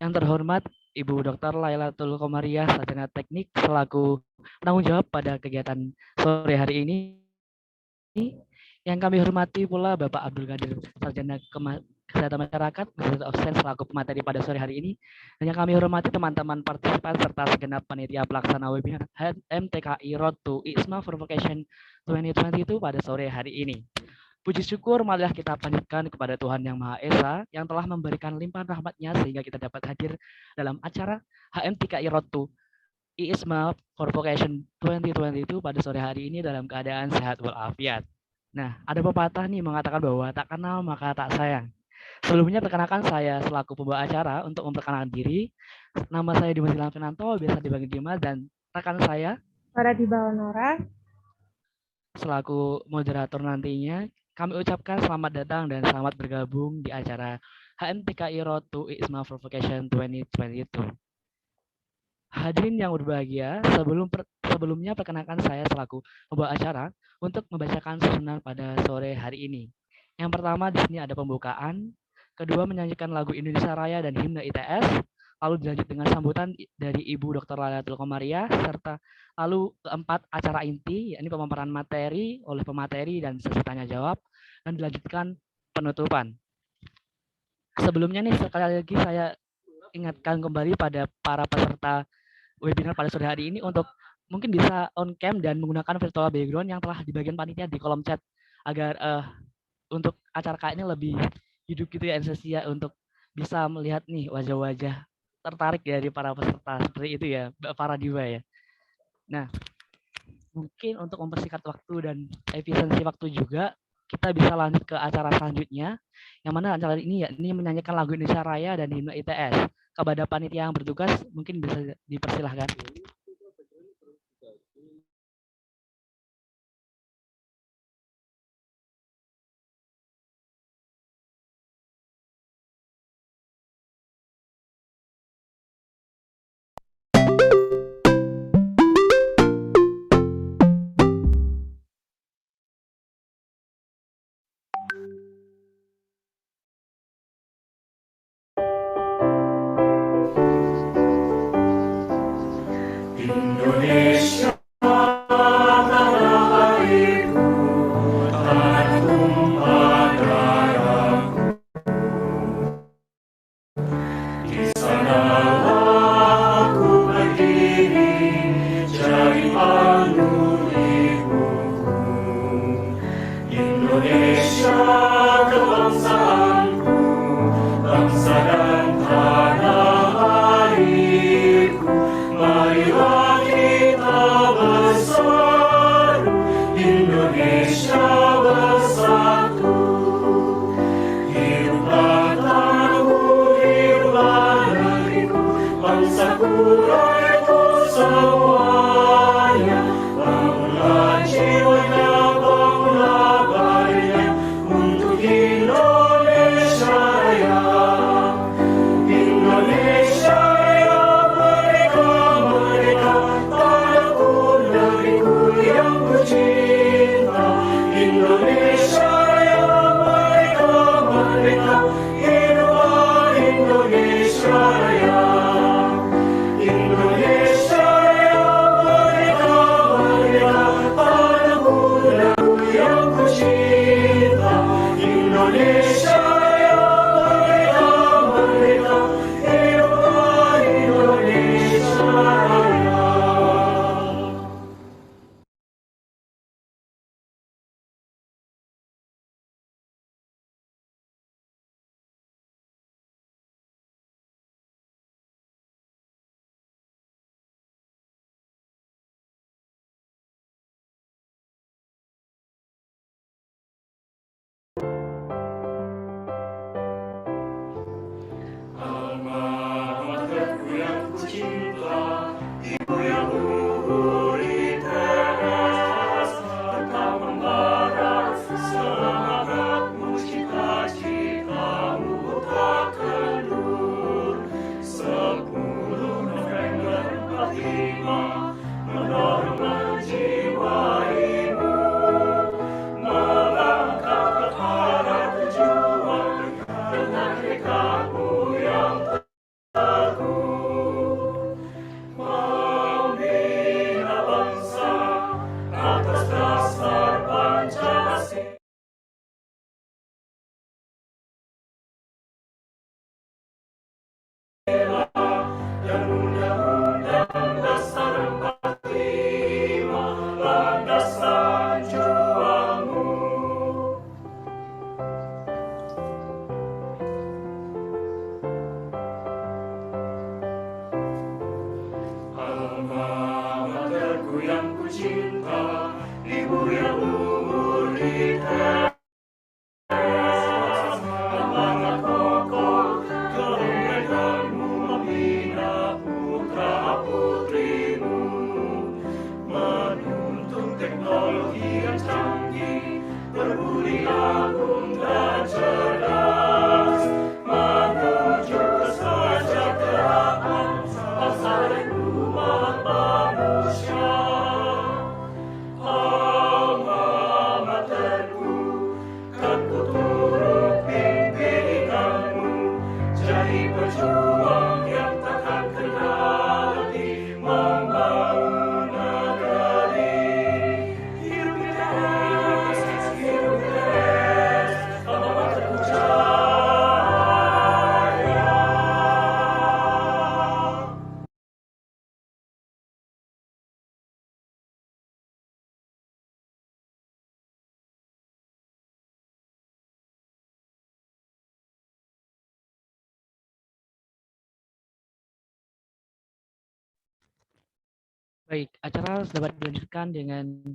Yang terhormat Ibu Dr. Lailatul Qomariah, Sarjana Teknik selaku penanggung jawab pada kegiatan sore hari ini. Yang kami hormati pula Bapak Abdul Qadir, Sarjana Kesehatan Masyarakat, Master of Science selaku pemateri pada sore hari ini. Dan yang kami hormati teman-teman partisipan serta segenap panitia pelaksana webinar MTKI Road to ISMA for Vocation 2022 pada sore hari ini. Puji syukur marilah kita panjatkan kepada Tuhan Yang Maha Esa yang telah memberikan limpahan rahmat-Nya sehingga kita dapat hadir dalam acara HMTKI Road to ISMA for Vocation 2022 pada sore hari ini dalam keadaan sehat walafiat. Nah, ada pepatah nih mengatakan bahwa tak kenal maka tak sayang. Sebelumnya perkenalkan saya selaku pembawa acara untuk memperkenalkan diri. Nama saya Dimas Ilham Fernanto, biasa dipanggil Dimas, dan rekan saya Faradiba Honora selaku moderator nantinya. Kami ucapkan selamat datang dan selamat bergabung di acara HMTKI Road to ISMA for Vocation 2022. Hadirin yang berbahagia, sebelumnya perkenalkan saya selaku pembawa acara untuk membacakan susunan pada sore hari ini. Yang pertama di sini ada pembukaan, kedua menyanyikan lagu Indonesia Raya dan himne ITS, lalu dilanjut dengan sambutan dari Ibu Dr. Lailatul Qomariah, serta lalu keempat acara inti, yakni pemaparan materi oleh pemateri dan sesi tanya jawab, dan dilanjutkan penutupan. Sebelumnya nih sekali lagi saya ingatkan kembali pada para peserta webinar pada sore hari ini untuk mungkin bisa on cam dan menggunakan virtual background yang telah di bagian panitia di kolom chat agar untuk acara kayak ini lebih hidup gitu ya antusias untuk bisa melihat nih wajah-wajah tertarik dari para peserta seperti itu ya para diva ya. Nah, mungkin untuk mempersingkat waktu dan efisiensi waktu juga kita bisa lanjut ke acara selanjutnya yang mana acara ini ya ini menyanyikan lagu Indonesia Raya dan himne ITS. Kepada panitia yang bertugas mungkin bisa dipersilahkan. Indonesia tanah airku, tanah tumpah darahku. Di sanalah aku berdiri, jadi pandu ibuku. Indonesia kebangsaanku, bangsa dan tanah airku. Marilah kita bersatu, Indonesia bersatu. Hiduplah tanahku, hiduplah negeriku, bangsaku, rakyatku semuanya. Bangunlah jiwanya, bangunlah badannya untuk Indonesia Raya. Indonesia Raya, merdeka, merdeka, tanahku, negeriku yang ku cinta. Indonesia Raya, merdeka, merdeka, hiduplah Indonesia Raya. Indonesia Raya, merdeka, merdeka, tanahku, negeriku yang ku cinta. Indonesia Raya, merdeka, merdeka, hiduplah Indonesia Raya. Alma materku yang ku cinta, ibu yang luhur ITS, tetap membara semangatmu, cita-citamu tak kendur. 10 November 45 mendorong menjiwaimu, melangkah ke arah tujuan dengan tekadmu yang pejuang yang takkan kenal letih membangun negeri. Hidup Pites, selamat terjaya. Baik, acara dapat dilanjutkan dengan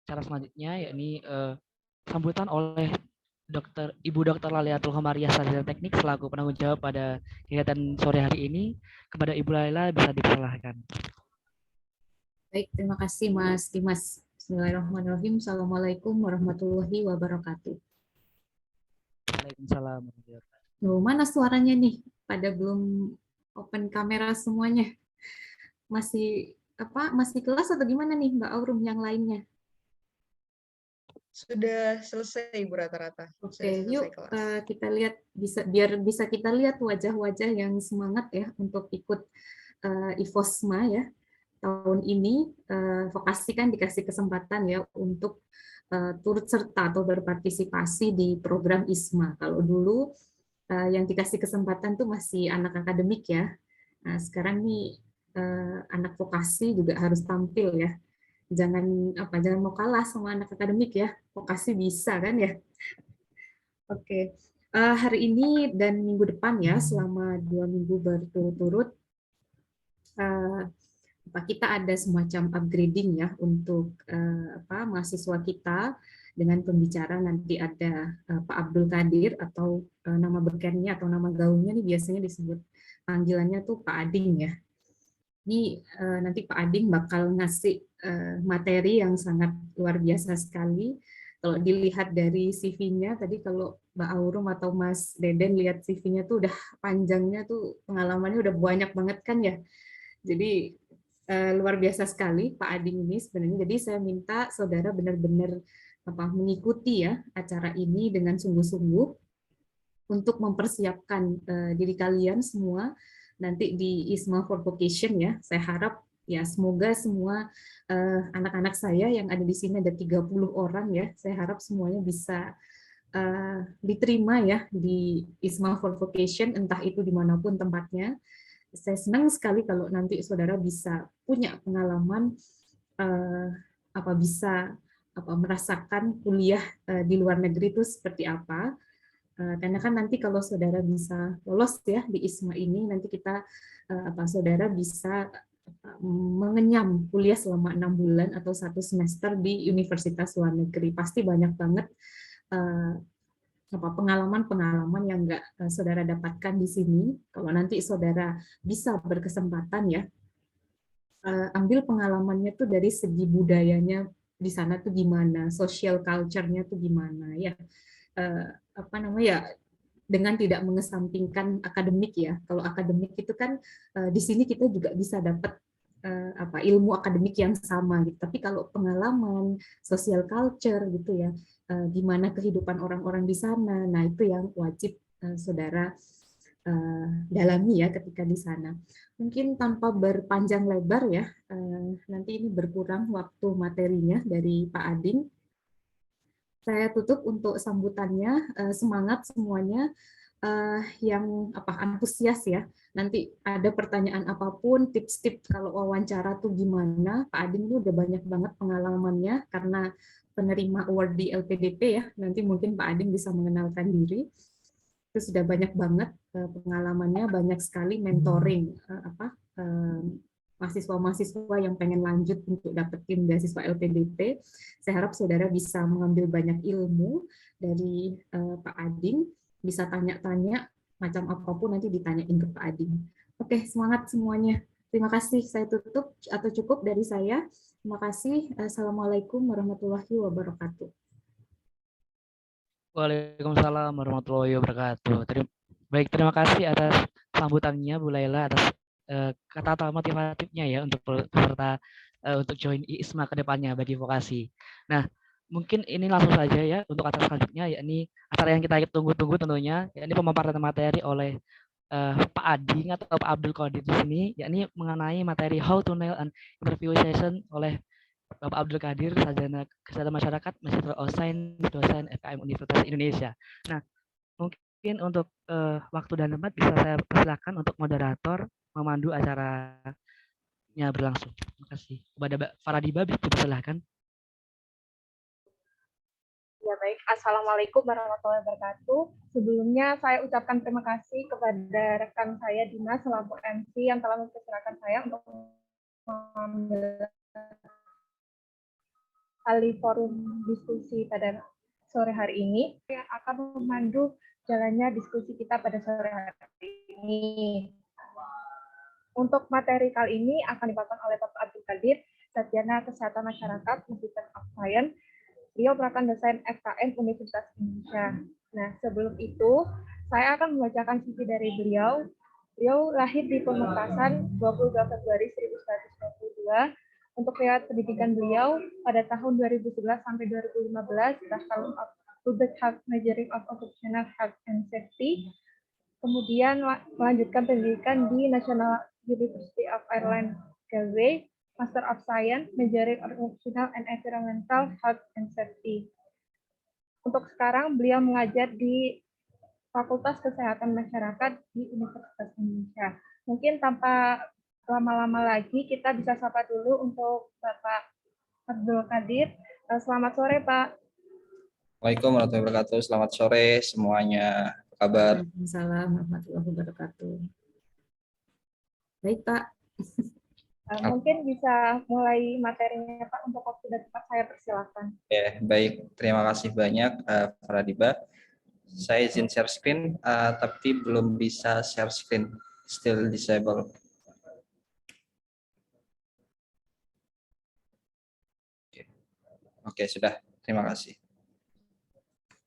cara selanjutnya, yakni sambutan oleh Ibu Dr. Laliatul Homariah, Sarjana Teknik selaku penanggung jawab pada kegiatan sore hari ini. Kepada Ibu Laila bisa dipersilahkan. Baik, terima kasih Mas Dimas. Bismillahirrahmanirrahim. Assalamualaikum warahmatullahi wabarakatuh. Waalaikumsalam. Loh, mana suaranya nih? Pada belum open kamera semuanya. Masih kelas atau gimana nih Mbak Aurum yang lainnya? Sudah selesai Ibu rata-rata. Oke, yuk kita lihat biar bisa kita lihat wajah-wajah yang semangat ya untuk ikut IFOSMA ya. Tahun ini vokasi kan dikasih kesempatan ya untuk turut serta atau berpartisipasi di program ISMA. Kalau dulu yang dikasih kesempatan tuh masih anak akademik ya. Nah, sekarang nih anak vokasi juga harus tampil ya. Jangan mau kalah sama anak akademik ya. Vokasi bisa kan ya. Oke. Hari ini dan minggu depan ya, selama 2 minggu berturut-turut kita ada semacam upgrading ya untuk mahasiswa kita dengan pembicara. Nanti ada Pak Abdul Qadir atau nama bekennya atau nama gaulnya nih biasanya disebut panggilannya tuh Pak Ading ya. Ini nanti Pak Ading bakal ngasih materi yang sangat luar biasa sekali. Kalau dilihat dari CV-nya tadi, kalau Mbak Aurum atau Mas Deden lihat CV-nya tuh udah panjangnya tuh, pengalamannya udah banyak banget kan ya. Jadi luar biasa sekali Pak Ading ini sebenarnya. Jadi saya minta saudara benar-benar mengikuti ya acara ini dengan sungguh-sungguh untuk mempersiapkan diri kalian semua nanti di ISMA for Vocation ya. Saya harap ya semoga semua anak-anak saya yang ada di sini ada 30 orang ya. Saya harap semuanya bisa diterima ya di ISMA for Vocation, entah itu dimanapun tempatnya. Saya senang sekali kalau nanti saudara bisa punya pengalaman bisa merasakan kuliah di luar negeri itu seperti apa. Karena kan nanti kalau saudara bisa lolos ya di ISMA ini, nanti kita saudara bisa mengenyam kuliah selama 6 bulan atau 1 semester di universitas luar negeri. Pasti banyak banget pengalaman-pengalaman yang nggak saudara dapatkan di sini. Kalau nanti saudara bisa berkesempatan ya, ambil pengalamannya tuh dari segi budayanya di sana tuh gimana, social culture-nya tuh gimana ya. Dengan tidak mengesampingkan akademik ya. Kalau akademik itu kan di sini kita juga bisa dapat ilmu akademik yang sama gitu. Tapi kalau pengalaman, social culture gitu ya, gimana kehidupan orang-orang di sana, nah itu yang wajib saudara dalami ya ketika di sana. Mungkin tanpa berpanjang lebar ya, nanti ini berkurang waktu materinya dari Pak Ading. Saya tutup untuk sambutannya. Semangat semuanya yang antusias ya. Nanti ada pertanyaan apapun, tips-tips kalau wawancara tuh gimana. Pak Ading ini udah banyak banget pengalamannya karena penerima award di LPDP ya. Nanti mungkin Pak Ading bisa mengenalkan diri. Itu sudah banyak banget pengalamannya, banyak sekali mentoring mahasiswa-mahasiswa yang pengen lanjut untuk dapetin beasiswa LPDP. Saya harap saudara bisa mengambil banyak ilmu dari Pak Ading, bisa tanya-tanya macam apapun nanti ditanyain ke Pak Ading. Oke, semangat semuanya. Terima kasih, saya tutup atau cukup dari saya. Terima kasih. Assalamualaikum warahmatullahi wabarakatuh. Waalaikumsalam warahmatullahi wabarakatuh. Baik, terima kasih atas sambutannya Bu Laila, atas kata-kata motivatifnya ya untuk peserta untuk join ISMA ke depannya bagi vokasi. Nah, mungkin ini langsung saja ya untuk acara selanjutnya, yakni acara yang kita tunggu-tunggu tentunya, yakni pemaparan materi oleh Pak Ading atau Pak Abdul Qadir di sini, yakni mengenai materi How to Nail an Interview Session oleh Bapak Abdul Qadir, Sarjana Kesehatan Masyarakat, Mahasiswa Osain, dosen FKM Universitas Indonesia. Nah, mungkin untuk waktu dan tempat bisa saya persilakan untuk moderator memandu acaranya berlangsung. Terima kasih. Kepada Mbak Faradiba bisa dipersilakan. Ya baik, Assalamualaikum warahmatullahi wabarakatuh. Sebelumnya saya ucapkan terima kasih kepada rekan saya Dimas selaku MC yang telah mempersilahkan saya untuk mengambil alih forum diskusi pada sore hari ini. Saya akan memandu jalannya diskusi kita pada sore hari ini. Untuk materi kali ini akan dibawakan oleh Bapak Abdul Qadir, Sarjana Kesehatan Masyarakat, Universitas of Science. Beliau merupakan dosen FKM Universitas Indonesia. Nah, sebelum itu, saya akan membacakan CV dari beliau. Beliau lahir di Pamekasan 22 Februari 1922. Untuk riwayat pendidikan beliau pada tahun 2011 sampai 2015, Bachelor of Public Health Majoring of Occupational Health and Safety. Kemudian melanjutkan pendidikan di National University of Ireland, Galway, Master of Science, majoring Occupational and Environmental Health and Safety. Untuk sekarang beliau mengajar di Fakultas Kesehatan Masyarakat di Universitas Indonesia. Mungkin tanpa lama-lama lagi kita bisa sapa dulu untuk Bapak Abdul Qadir. Selamat sore, Pak. Waalaikumsalam warahmatullahi wabarakatuh. Selamat sore semuanya. Apa kabar? Waalaikumsalam warahmatullahi wabarakatuh. Baik, Pak. Mungkin bisa mulai materinya, Pak, untuk waktu dan tempat saya persilakan. Baik. Terima kasih banyak, Faradiba. Saya izin share screen, tapi belum bisa share screen. Still disable. Oke, sudah. Terima kasih.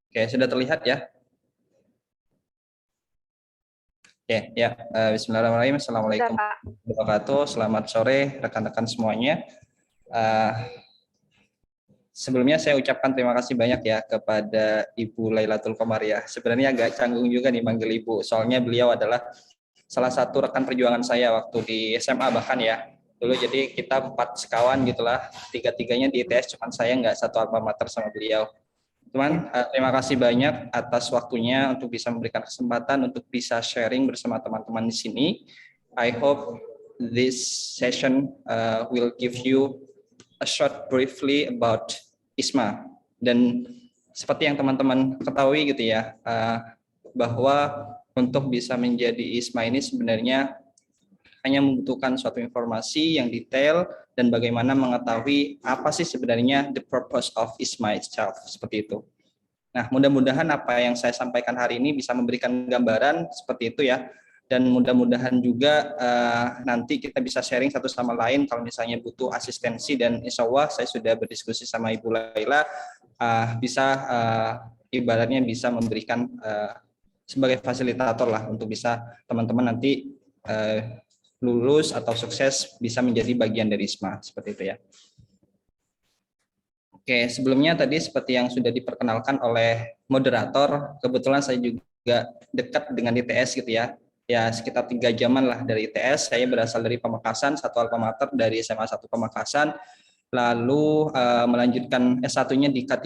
Oke, sudah terlihat ya? Oke, ya. Bismillahirrahmanirrahim. Assalamualaikum warahmatullahi wabarakatuh. Selamat sore rekan-rekan semuanya. Sebelumnya saya ucapkan terima kasih banyak ya kepada Ibu Lailatul Qamariah. Sebenarnya agak canggung juga nih manggil Ibu, soalnya beliau adalah salah satu rekan perjuangan saya waktu di SMA bahkan ya. Dulu jadi kita 4 sekawan gitulah, 3-3-nya di ITS, cuman saya nggak satu alma mater sama beliau. Teman, terima kasih banyak atas waktunya untuk bisa memberikan kesempatan untuk bisa sharing bersama teman-teman di sini. I hope this session will give you a short briefly about ISMA. Dan seperti yang teman-teman ketahui gitu ya, bahwa untuk bisa menjadi ISMA ini sebenarnya hanya membutuhkan suatu informasi yang detail dan bagaimana mengetahui apa sih sebenarnya the purpose of ISMA itself, seperti itu. Nah, mudah-mudahan apa yang saya sampaikan hari ini bisa memberikan gambaran seperti itu ya, dan mudah-mudahan juga nanti kita bisa sharing satu sama lain kalau misalnya butuh asistensi, dan insya Allah saya sudah berdiskusi sama Ibu Laila, bisa ibaratnya bisa memberikan sebagai fasilitator lah untuk bisa teman-teman nanti lulus atau sukses bisa menjadi bagian dari ISMA, seperti itu ya. Oke, sebelumnya tadi seperti yang sudah diperkenalkan oleh moderator, kebetulan saya juga dekat dengan ITS gitu ya. Ya sekitar 3 jaman lah dari ITS. Saya berasal dari Pamekasan, satu alma mater dari SMA 1 Pamekasan. Lalu melanjutkan S1-nya di K3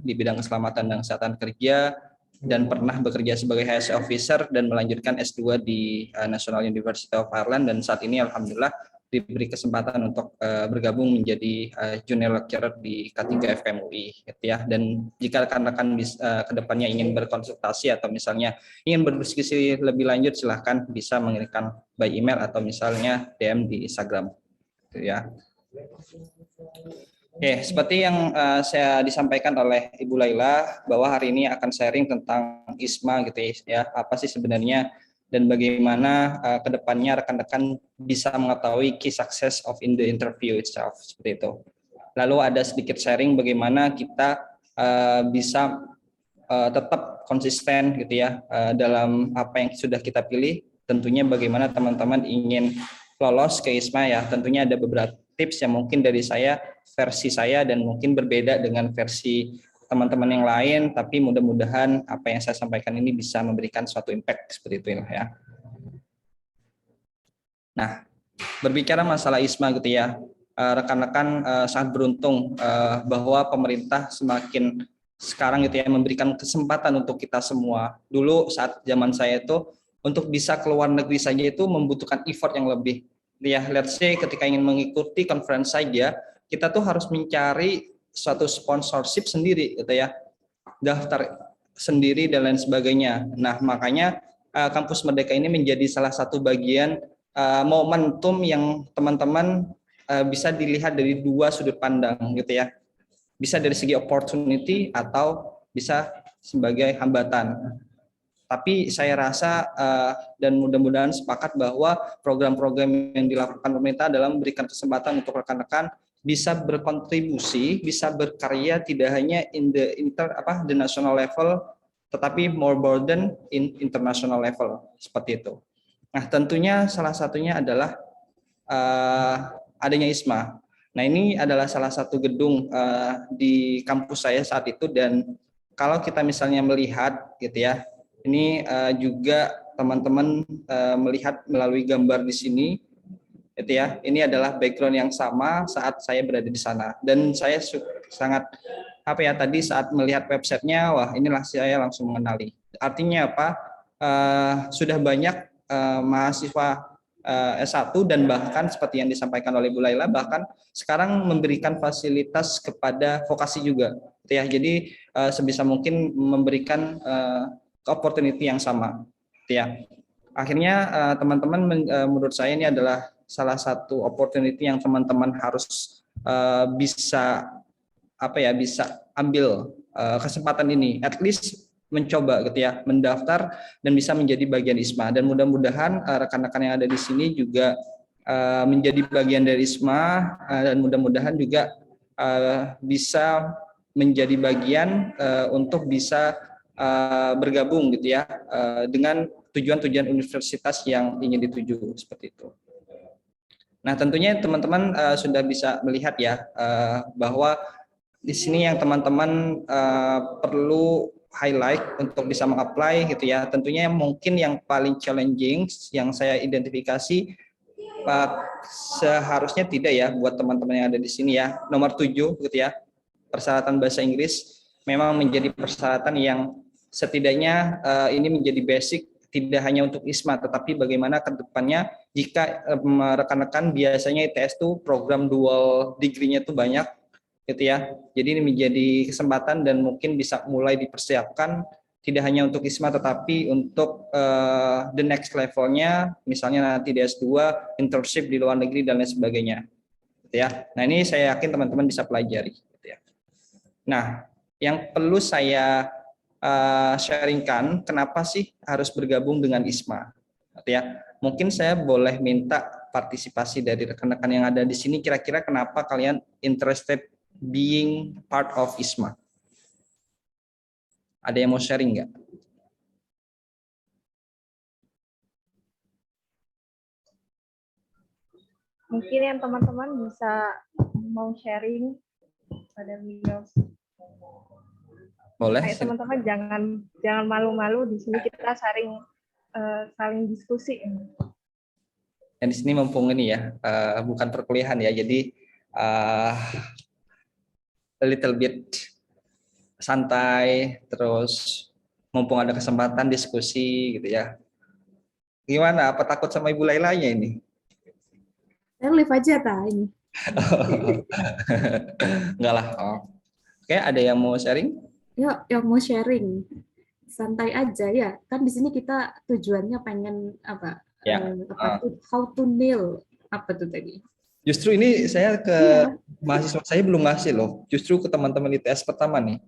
di bidang keselamatan dan kesehatan kerja, dan pernah bekerja sebagai HSE Officer dan melanjutkan S2 di National University of Ireland, dan saat ini alhamdulillah diberi kesempatan untuk bergabung menjadi junior lecturer di K3 FKM UI gitu ya. Dan jika rekan-rekan ke depannya ingin berkonsultasi atau misalnya ingin berdiskusi lebih lanjut, silahkan bisa mengirimkan by email atau misalnya DM di Instagram gitu ya. Oke, seperti yang saya disampaikan oleh Ibu Laila bahwa hari ini akan sharing tentang ISMA gitu ya, apa sih sebenarnya dan bagaimana ke depannya rekan-rekan bisa mengetahui key success of in the interview itself, seperti itu. Lalu ada sedikit sharing bagaimana kita bisa tetap konsisten gitu ya dalam apa yang sudah kita pilih. Tentunya bagaimana teman-teman ingin lolos ke ISMA ya, tentunya ada tips yang mungkin dari saya, versi saya, dan mungkin berbeda dengan versi teman-teman yang lain, tapi mudah-mudahan apa yang saya sampaikan ini bisa memberikan suatu impact seperti itu ya. Nah, berbicara masalah ISMA gitu ya, rekan-rekan sangat beruntung bahwa pemerintah semakin sekarang gitu ya memberikan kesempatan untuk kita semua. Dulu saat zaman saya itu untuk bisa keluar negeri saja itu membutuhkan effort yang lebih. Ya, let's say ketika ingin mengikuti conference saja, kita tuh harus mencari suatu sponsorship sendiri gitu ya, daftar sendiri dan lain sebagainya. Nah, makanya Kampus Merdeka ini menjadi salah satu bagian momentum yang teman-teman bisa dilihat dari dua sudut pandang gitu ya. Bisa dari segi opportunity atau bisa sebagai hambatan. Tapi saya rasa dan mudah-mudahan sepakat bahwa program-program yang dilakukan pemerintah adalah memberikan kesempatan untuk rekan-rekan bisa berkontribusi, bisa berkarya tidak hanya in the the national level, tetapi more burden in international level seperti itu. Nah, tentunya salah satunya adalah adanya ISMA. Nah, ini adalah salah satu gedung di kampus saya saat itu, dan kalau kita misalnya melihat gitu ya, ini juga teman-teman melihat melalui gambar di sini gitu ya. Ini adalah background yang sama saat saya berada di sana, dan saya sangat tadi saat melihat websitenya, wah inilah saya langsung mengenali. Artinya apa? Sudah banyak mahasiswa S1 dan bahkan seperti yang disampaikan oleh Bu Laila, bahkan sekarang memberikan fasilitas kepada vokasi juga gitu ya. Jadi sebisa mungkin memberikan opportunity yang sama gitu ya. Akhirnya teman-teman menurut saya ini adalah salah satu opportunity yang teman-teman harus bisa bisa ambil kesempatan ini, at least mencoba gitu ya, mendaftar dan bisa menjadi bagian ISMA, dan mudah-mudahan rekan-rekan yang ada di sini juga menjadi bagian dari ISMA, dan mudah-mudahan juga bisa menjadi bagian untuk bisa bergabung gitu ya dengan tujuan-tujuan universitas yang ingin dituju seperti itu. Nah, tentunya teman-teman sudah bisa melihat ya bahwa di sini yang teman-teman perlu highlight untuk bisa mengapply gitu ya. Tentunya mungkin yang paling challenging yang saya identifikasi seharusnya tidak ya buat teman-teman yang ada di sini ya. Nomor 7 gitu ya. Persyaratan bahasa Inggris memang menjadi persyaratan yang setidaknya ini menjadi basic, tidak hanya untuk ISMA, tetapi bagaimana ke depannya jika rekan-rekan biasanya ITS itu program dual degree-nya itu banyak gitu ya. Jadi ini menjadi kesempatan dan mungkin bisa mulai dipersiapkan tidak hanya untuk ISMA tetapi untuk the next levelnya, misalnya nanti di S2, internship di luar negeri dan lain sebagainya. Gitu ya. Nah, ini saya yakin teman-teman bisa pelajari gitu ya. Nah, yang perlu saya sharingkan kenapa sih harus bergabung dengan ISMA gitu ya. Mungkin saya boleh minta partisipasi dari rekan-rekan yang ada di sini, kira-kira kenapa kalian interested being part of ISMA? Ada yang mau sharing nggak? Mungkin yang teman-teman bisa mau sharing pada beliau. Boleh. Kayak teman-teman jangan malu-malu, di sini kita saling diskusi. Dan di sini mumpung ini ya, bukan perkuliahan ya, jadi a little bit santai, terus mumpung ada kesempatan diskusi gitu ya. Gimana? Apa takut sama Ibu Lailanya ini? Saya live aja ini. Enggak lah. Oh. Oke, ada yang mau sharing? Yuk, yang mau sharing. Santai aja ya. Kan di sini kita tujuannya pengen apa? Ya. How to nail apa tuh tadi? Justru ini saya ke mahasiswa saya belum ngasih loh. Justru ke teman-teman ITS pertama nih.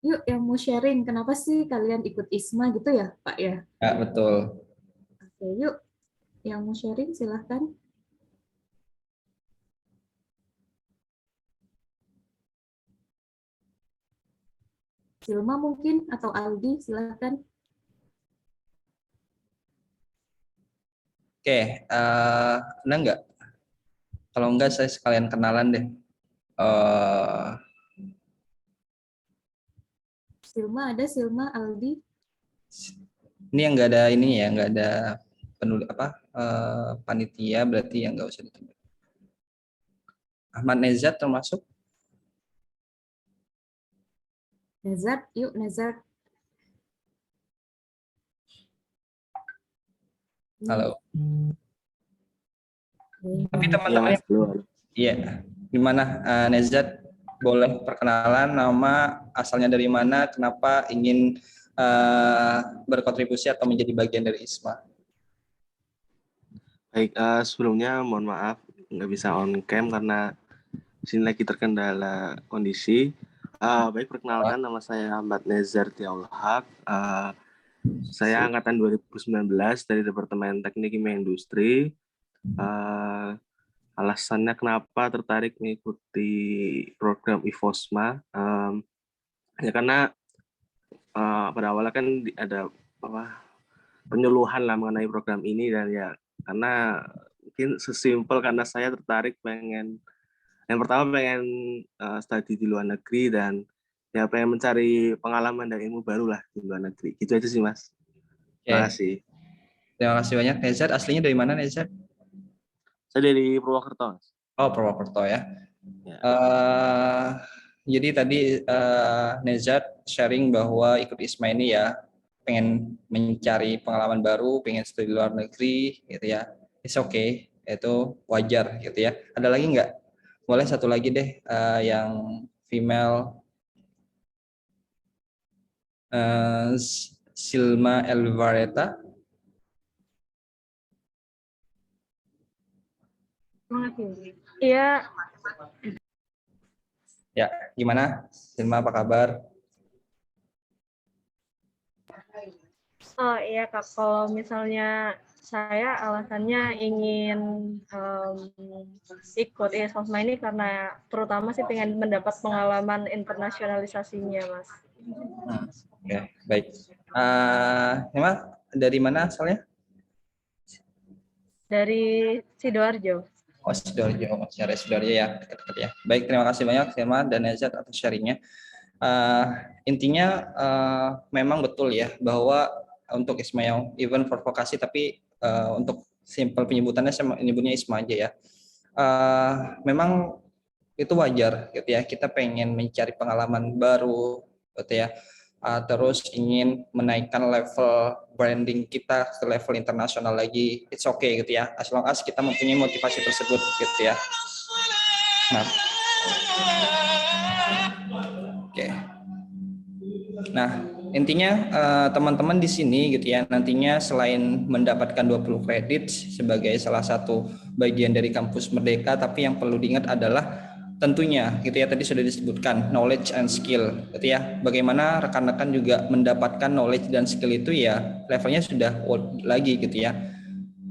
Yuk, yang mau sharing, kenapa sih kalian ikut ISMA gitu ya, Pak ya? Ya, betul. Oke, yuk. Yang mau sharing silahkan. Silma mungkin, atau Aldi, silahkan. Oke, ada nggak? Kalau enggak saya sekalian kenalan deh. Silma ada, Silma, Aldi. Ini yang nggak ada ini ya, nggak ada penulis panitia, berarti yang nggak usah ditunggu. Ahmad Nezat termasuk? Nezat, yuk Nezat. Halo. Tapi Oke. teman-teman, iya, gimana Nezat? Boleh perkenalan, nama, asalnya dari mana, kenapa ingin berkontribusi atau menjadi bagian dari ISMA? Baik, sebelumnya mohon maaf nggak bisa on cam karena sini lagi terkendala kondisi. Baik, perkenalkan nama saya Ahmad Nezar Tiaul Haq. Saya angkatan 2019 dari Departemen Teknik Kimia Industri. Alasannya kenapa tertarik mengikuti program IFOSMA, ya karena pada awalnya kan ada penyuluhan lah mengenai program ini, dan ya karena mungkin sesimpel karena saya tertarik yang pertama pengen studi di luar negeri, dan ya pengen mencari pengalaman dan ilmu baru lah di luar negeri. Gitu aja sih Mas. Terima kasih. Terima kasih banyak. Nezat, aslinya dari mana Nezat? Saya dari Purwokerto, Mas. Oh, Purwokerto ya. Ya. Jadi tadi Nezat sharing bahwa ikut ISMA ini ya pengen mencari pengalaman baru, pengen studi di luar negeri gitu ya. It's okay, itu wajar gitu ya. Ada lagi nggak? Boleh satu lagi deh yang female, Silma Elvareta. Iya, Ya, gimana? Silma, apa kabar? oh iya Kak, kalau misalnya saya alasannya ingin ikut ISOSMA ini karena terutama sih pengen mendapat pengalaman internasionalisasinya, Mas. Oke, baik. Emang dari mana asalnya? Dari Sidoarjo. Oh, Sidoarjo, Sidoarjo ya, dekat-dekat ya. Baik, terima kasih banyak Silma dan Nezat atas sharingnya. Intinya memang betul ya bahwa untuk ISMA yang event for vokasi, tapi untuk simpel penyebutannya saya menyebutnya ISMA aja ya. Memang itu wajar gitu ya, kita pengen mencari pengalaman baru gitu ya. Terus ingin menaikkan level branding kita ke level internasional lagi, it's okay gitu ya, as long as kita mempunyai motivasi tersebut gitu ya. Nah, oke. Nah, intinya teman-teman di sini gitu ya, nantinya selain mendapatkan 20 kredit sebagai salah satu bagian dari kampus Merdeka, tapi yang perlu diingat adalah tentunya gitu ya, tadi sudah disebutkan knowledge and skill gitu ya. Bagaimana rekan-rekan juga mendapatkan knowledge dan skill itu ya levelnya sudah lagi gitu ya.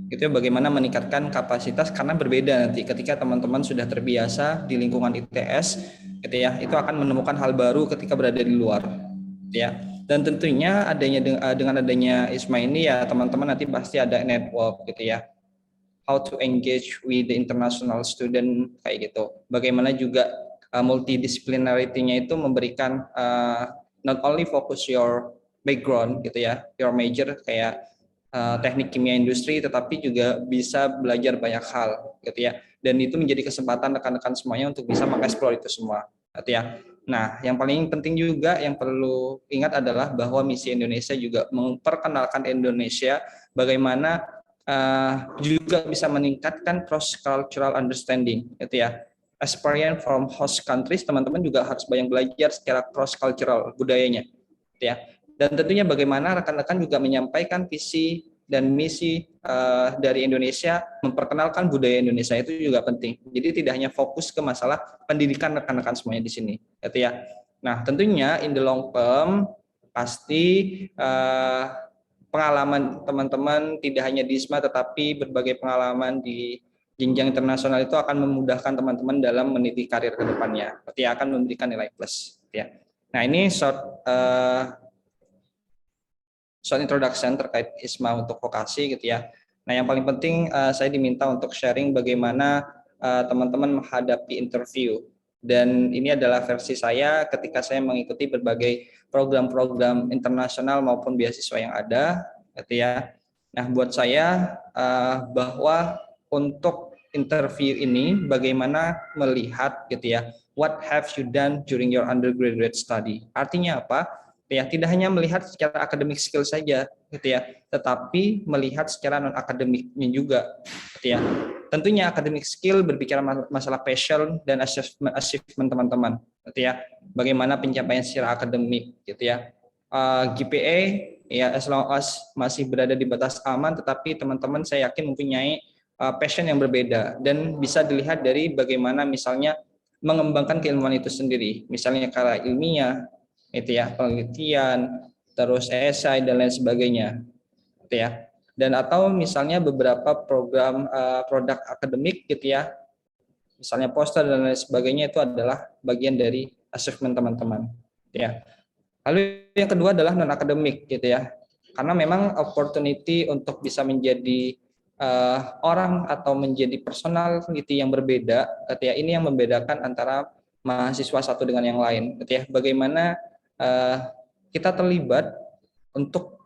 Gitu ya, bagaimana meningkatkan kapasitas, karena berbeda nanti ketika teman-teman sudah terbiasa di lingkungan ITS gitu ya, itu akan menemukan hal baru ketika berada di luar gitu ya. Dan tentunya dengan adanya ISMA ini ya teman-teman nanti pasti ada network gitu ya, how to engage with the international student kayak gitu. Bagaimana juga multidisciplinarity-nya itu memberikan not only focus your background gitu ya, your major kayak teknik kimia industri, tetapi juga bisa belajar banyak hal gitu ya. Dan itu menjadi kesempatan rekan-rekan semuanya untuk bisa mengeksplor itu semua gitu ya. Nah, yang paling penting juga yang perlu ingat adalah bahwa misi Indonesia juga memperkenalkan Indonesia bagaimana juga bisa meningkatkan cross cultural understanding gitu ya. Experience from host countries, teman-teman juga harus banyak belajar secara cross cultural budayanya gitu ya. Dan tentunya bagaimana rekan-rekan juga menyampaikan visi dan misi dari Indonesia, memperkenalkan budaya Indonesia itu juga penting. Jadi tidak hanya fokus ke masalah pendidikan rekan-rekan semuanya di sini gitu ya. Nah, tentunya in the long term pasti pengalaman teman-teman tidak hanya di ISMA tetapi berbagai pengalaman di jenjang internasional itu akan memudahkan teman-teman dalam meniti karir ke depannya. Berarti akan memberikan nilai plus ya. Nah, ini short introduction terkait ISMA untuk vokasi gitu ya. Nah, yang paling penting saya diminta untuk sharing bagaimana teman-teman menghadapi interview. Dan ini adalah versi saya ketika saya mengikuti berbagai program-program internasional maupun beasiswa yang ada, gitu ya. Nah, buat saya bahwa untuk interview ini bagaimana melihat, gitu ya, what have you done during your undergraduate study. Artinya apa? Ya, tidak hanya melihat secara akademik skill saja, gitu ya, tetapi melihat secara non akademiknya juga, gitu ya. Tentunya akademik skill berbicara masalah passion dan achievement teman-teman, gitu ya. Bagaimana pencapaian secara akademik, gitu ya. GPA ya, as long as masih berada di batas aman, tetapi teman-teman saya yakin mempunyai passion yang berbeda dan bisa dilihat dari bagaimana misalnya mengembangkan keilmuan itu sendiri, misalnya karya ilmiah, itu ya, penelitian, terus esai dan lain sebagainya, gitu ya. Dan atau misalnya beberapa program produk akademik, gitu ya, misalnya poster dan lain sebagainya, itu adalah bagian dari achievement teman-teman, gitu ya. Lalu yang kedua adalah non akademik, gitu ya, karena memang opportunity untuk bisa menjadi orang atau menjadi personal gitu yang berbeda, gitu ya, ini yang membedakan antara mahasiswa satu dengan yang lain, gitu ya. Bagaimana kita terlibat untuk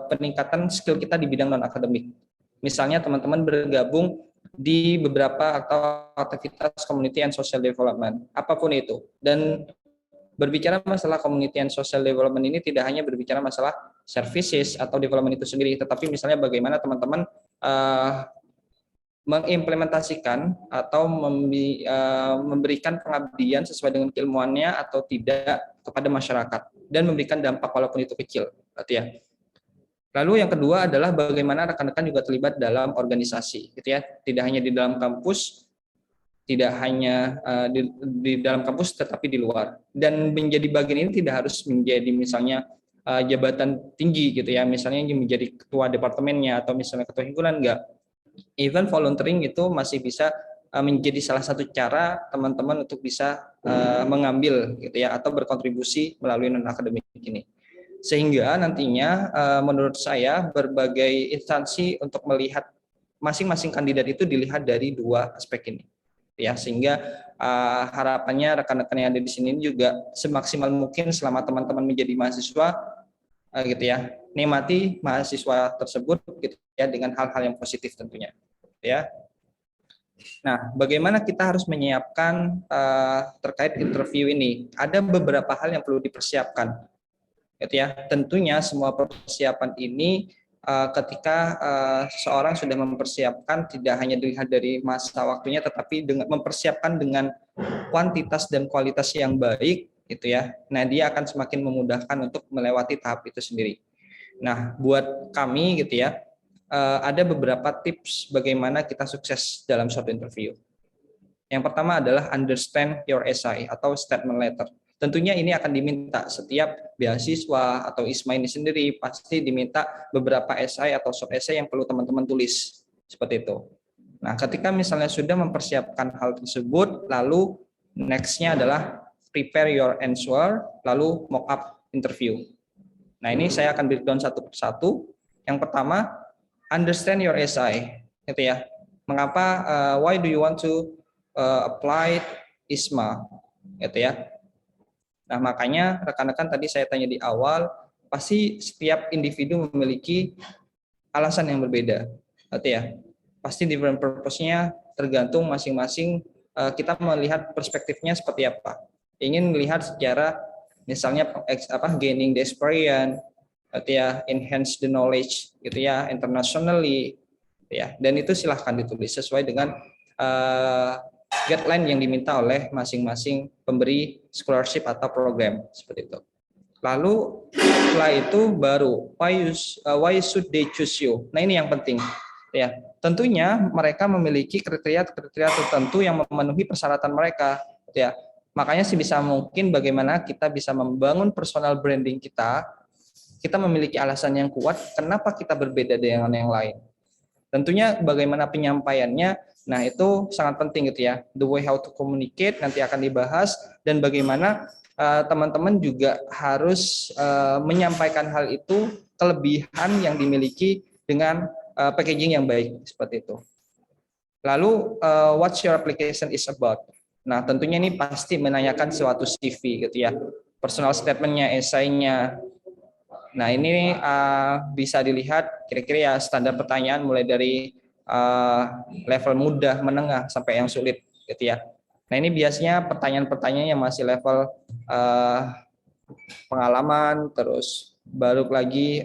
peningkatan skill kita di bidang non akademik. Misalnya teman-teman bergabung di beberapa atau aktivitas community and social development, apapun itu. Dan berbicara masalah community and social development ini tidak hanya berbicara masalah services atau development itu sendiri, tetapi misalnya bagaimana teman-teman mengimplementasikan atau memberikan pengabdian sesuai dengan keilmuannya atau tidak kepada masyarakat dan memberikan dampak walaupun itu kecil, gitu ya. Lalu yang kedua adalah bagaimana rekan-rekan juga terlibat dalam organisasi, gitu ya. Tidak hanya di dalam kampus, tidak hanya di dalam kampus, tetapi di luar. Dan menjadi bagian ini tidak harus menjadi misalnya jabatan tinggi, gitu ya. Misalnya menjadi ketua departemennya atau misalnya ketua himpunan, enggak. Even volunteering itu masih bisa menjadi salah satu cara teman-teman untuk bisa mengambil, gitu ya, atau berkontribusi melalui non akademik ini. Sehingga nantinya menurut saya berbagai instansi untuk melihat masing-masing kandidat itu dilihat dari dua aspek ini, ya. Sehingga harapannya rekan-rekan yang ada di sini juga semaksimal mungkin selama teman-teman menjadi mahasiswa, gitu ya, nikmati mahasiswa tersebut, gitu ya, dengan hal-hal yang positif tentunya, ya. Nah, bagaimana kita harus menyiapkan terkait interview ini? Ada beberapa hal yang perlu dipersiapkan, gitu ya. Tentunya semua persiapan ini ketika seseorang sudah mempersiapkan tidak hanya dilihat dari masa waktunya, tetapi dengan mempersiapkan dengan kuantitas dan kualitas yang baik, gitu ya. Nah, dia akan semakin memudahkan untuk melewati tahap itu sendiri. Nah, buat kami, gitu ya, ada beberapa tips bagaimana kita sukses dalam suatu interview. Yang pertama adalah understand your essay atau statement letter. Tentunya ini akan diminta setiap beasiswa atau ISMA ini sendiri pasti diminta beberapa esai atau short essay yang perlu teman-teman tulis, seperti itu. Nah, ketika misalnya sudah mempersiapkan hal tersebut, lalu next-nya adalah prepare your answer, lalu mock up interview. Nah, ini saya akan breakdown satu persatu. Yang pertama, understand your essay, gitu ya. Mengapa, why do you want to apply ISMA, gitu ya. Nah, makanya rekan-rekan tadi saya tanya di awal, pasti setiap individu memiliki alasan yang berbeda, gitu ya. Pasti different purpose-nya tergantung masing-masing kita melihat perspektifnya seperti apa. Ingin melihat secara misalnya gaining the experience, gitu ya, enhance the knowledge, gitu ya, internationally, gitu ya. Dan itu silahkan ditulis sesuai dengan guideline yang diminta oleh masing-masing pemberi scholarship atau program, seperti itu. Lalu setelah itu baru why should they choose you? Nah, ini yang penting, ya. Tentunya mereka memiliki kriteria tertentu yang memenuhi persyaratan mereka, ya. Makanya sebisa mungkin bagaimana kita bisa membangun personal branding kita memiliki alasan yang kuat kenapa kita berbeda dengan yang lain. Tentunya bagaimana penyampaiannya, nah itu sangat penting, gitu ya. The way how to communicate nanti akan dibahas, dan bagaimana teman-teman juga harus menyampaikan hal itu, kelebihan yang dimiliki dengan packaging yang baik seperti itu. Lalu what your application is about. Nah, tentunya ini pasti menanyakan suatu CV gitu ya. Personal statement-nya, esainya. Nah, ini bisa dilihat kira-kira ya standar pertanyaan mulai dari level mudah, menengah sampai yang sulit gitu ya. Nah, ini biasanya pertanyaan-pertanyaan yang masih level pengalaman, terus baru lagi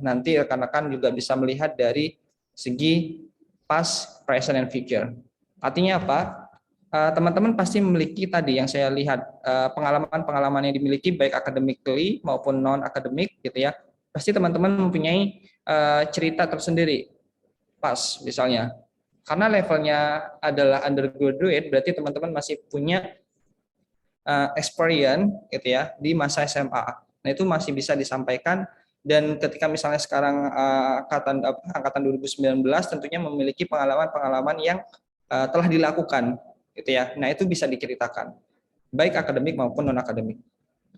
nanti rekan-rekan juga bisa melihat dari segi past, present, and future. Artinya apa? Teman-teman pasti memiliki tadi yang saya lihat pengalaman-pengalaman yang dimiliki baik academically maupun non-akademik gitu ya. Pasti teman-teman mempunyai cerita tersendiri pas misalnya. Karena levelnya adalah undergraduate, berarti teman-teman masih punya experience gitu ya di masa SMA. Nah, itu masih bisa disampaikan, dan ketika misalnya sekarang angkatan 2019 tentunya memiliki pengalaman-pengalaman yang telah dilakukan gitu ya. Nah, itu bisa diceritakan baik akademik maupun non akademik.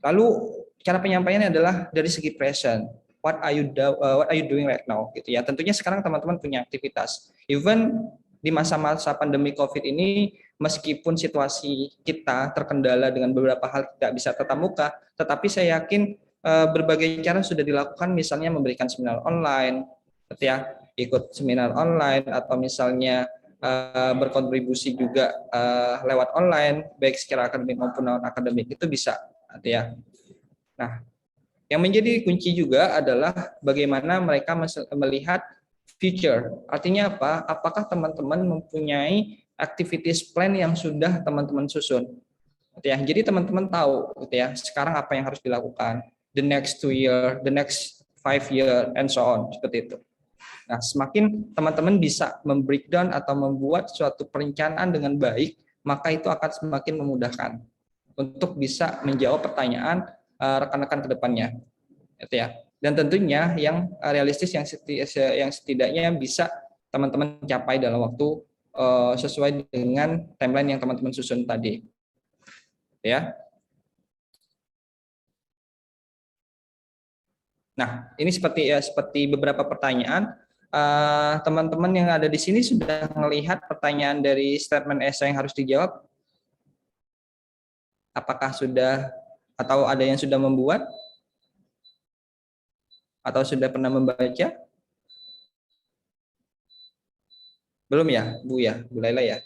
Lalu cara penyampaiannya adalah dari segi present. What are you doing right now gitu ya. Tentunya sekarang teman-teman punya aktivitas. Even di masa-masa pandemi Covid ini, meskipun situasi kita terkendala dengan beberapa hal tidak bisa tatap muka, tetapi saya yakin berbagai cara sudah dilakukan, misalnya memberikan seminar online gitu ya, ikut seminar online, atau misalnya berkontribusi juga lewat online baik secara akademik maupun non akademik, itu bisa gitu ya. Nah, yang menjadi kunci juga adalah bagaimana mereka melihat future. Artinya apa? Apakah teman-teman mempunyai activities plan yang sudah teman-teman susun? Gitu ya. Jadi teman-teman tahu gitu ya, sekarang apa yang harus dilakukan, the next 2 year, the next 5 year, and so on, seperti itu. Nah, semakin teman-teman bisa membreakdown atau membuat suatu perencanaan dengan baik, maka itu akan semakin memudahkan untuk bisa menjawab pertanyaan rekan-rekan ke depannya. Gitu ya. Dan tentunya yang realistis yang setidaknya bisa teman-teman capai dalam waktu sesuai dengan timeline yang teman-teman susun tadi. Ya. Nah, ini seperti beberapa pertanyaan. Teman-teman yang ada di sini sudah melihat pertanyaan dari statement essay yang harus dijawab? Apakah sudah, atau ada yang sudah membuat? Atau sudah pernah membaca? Belum ya, Bu Laila ya?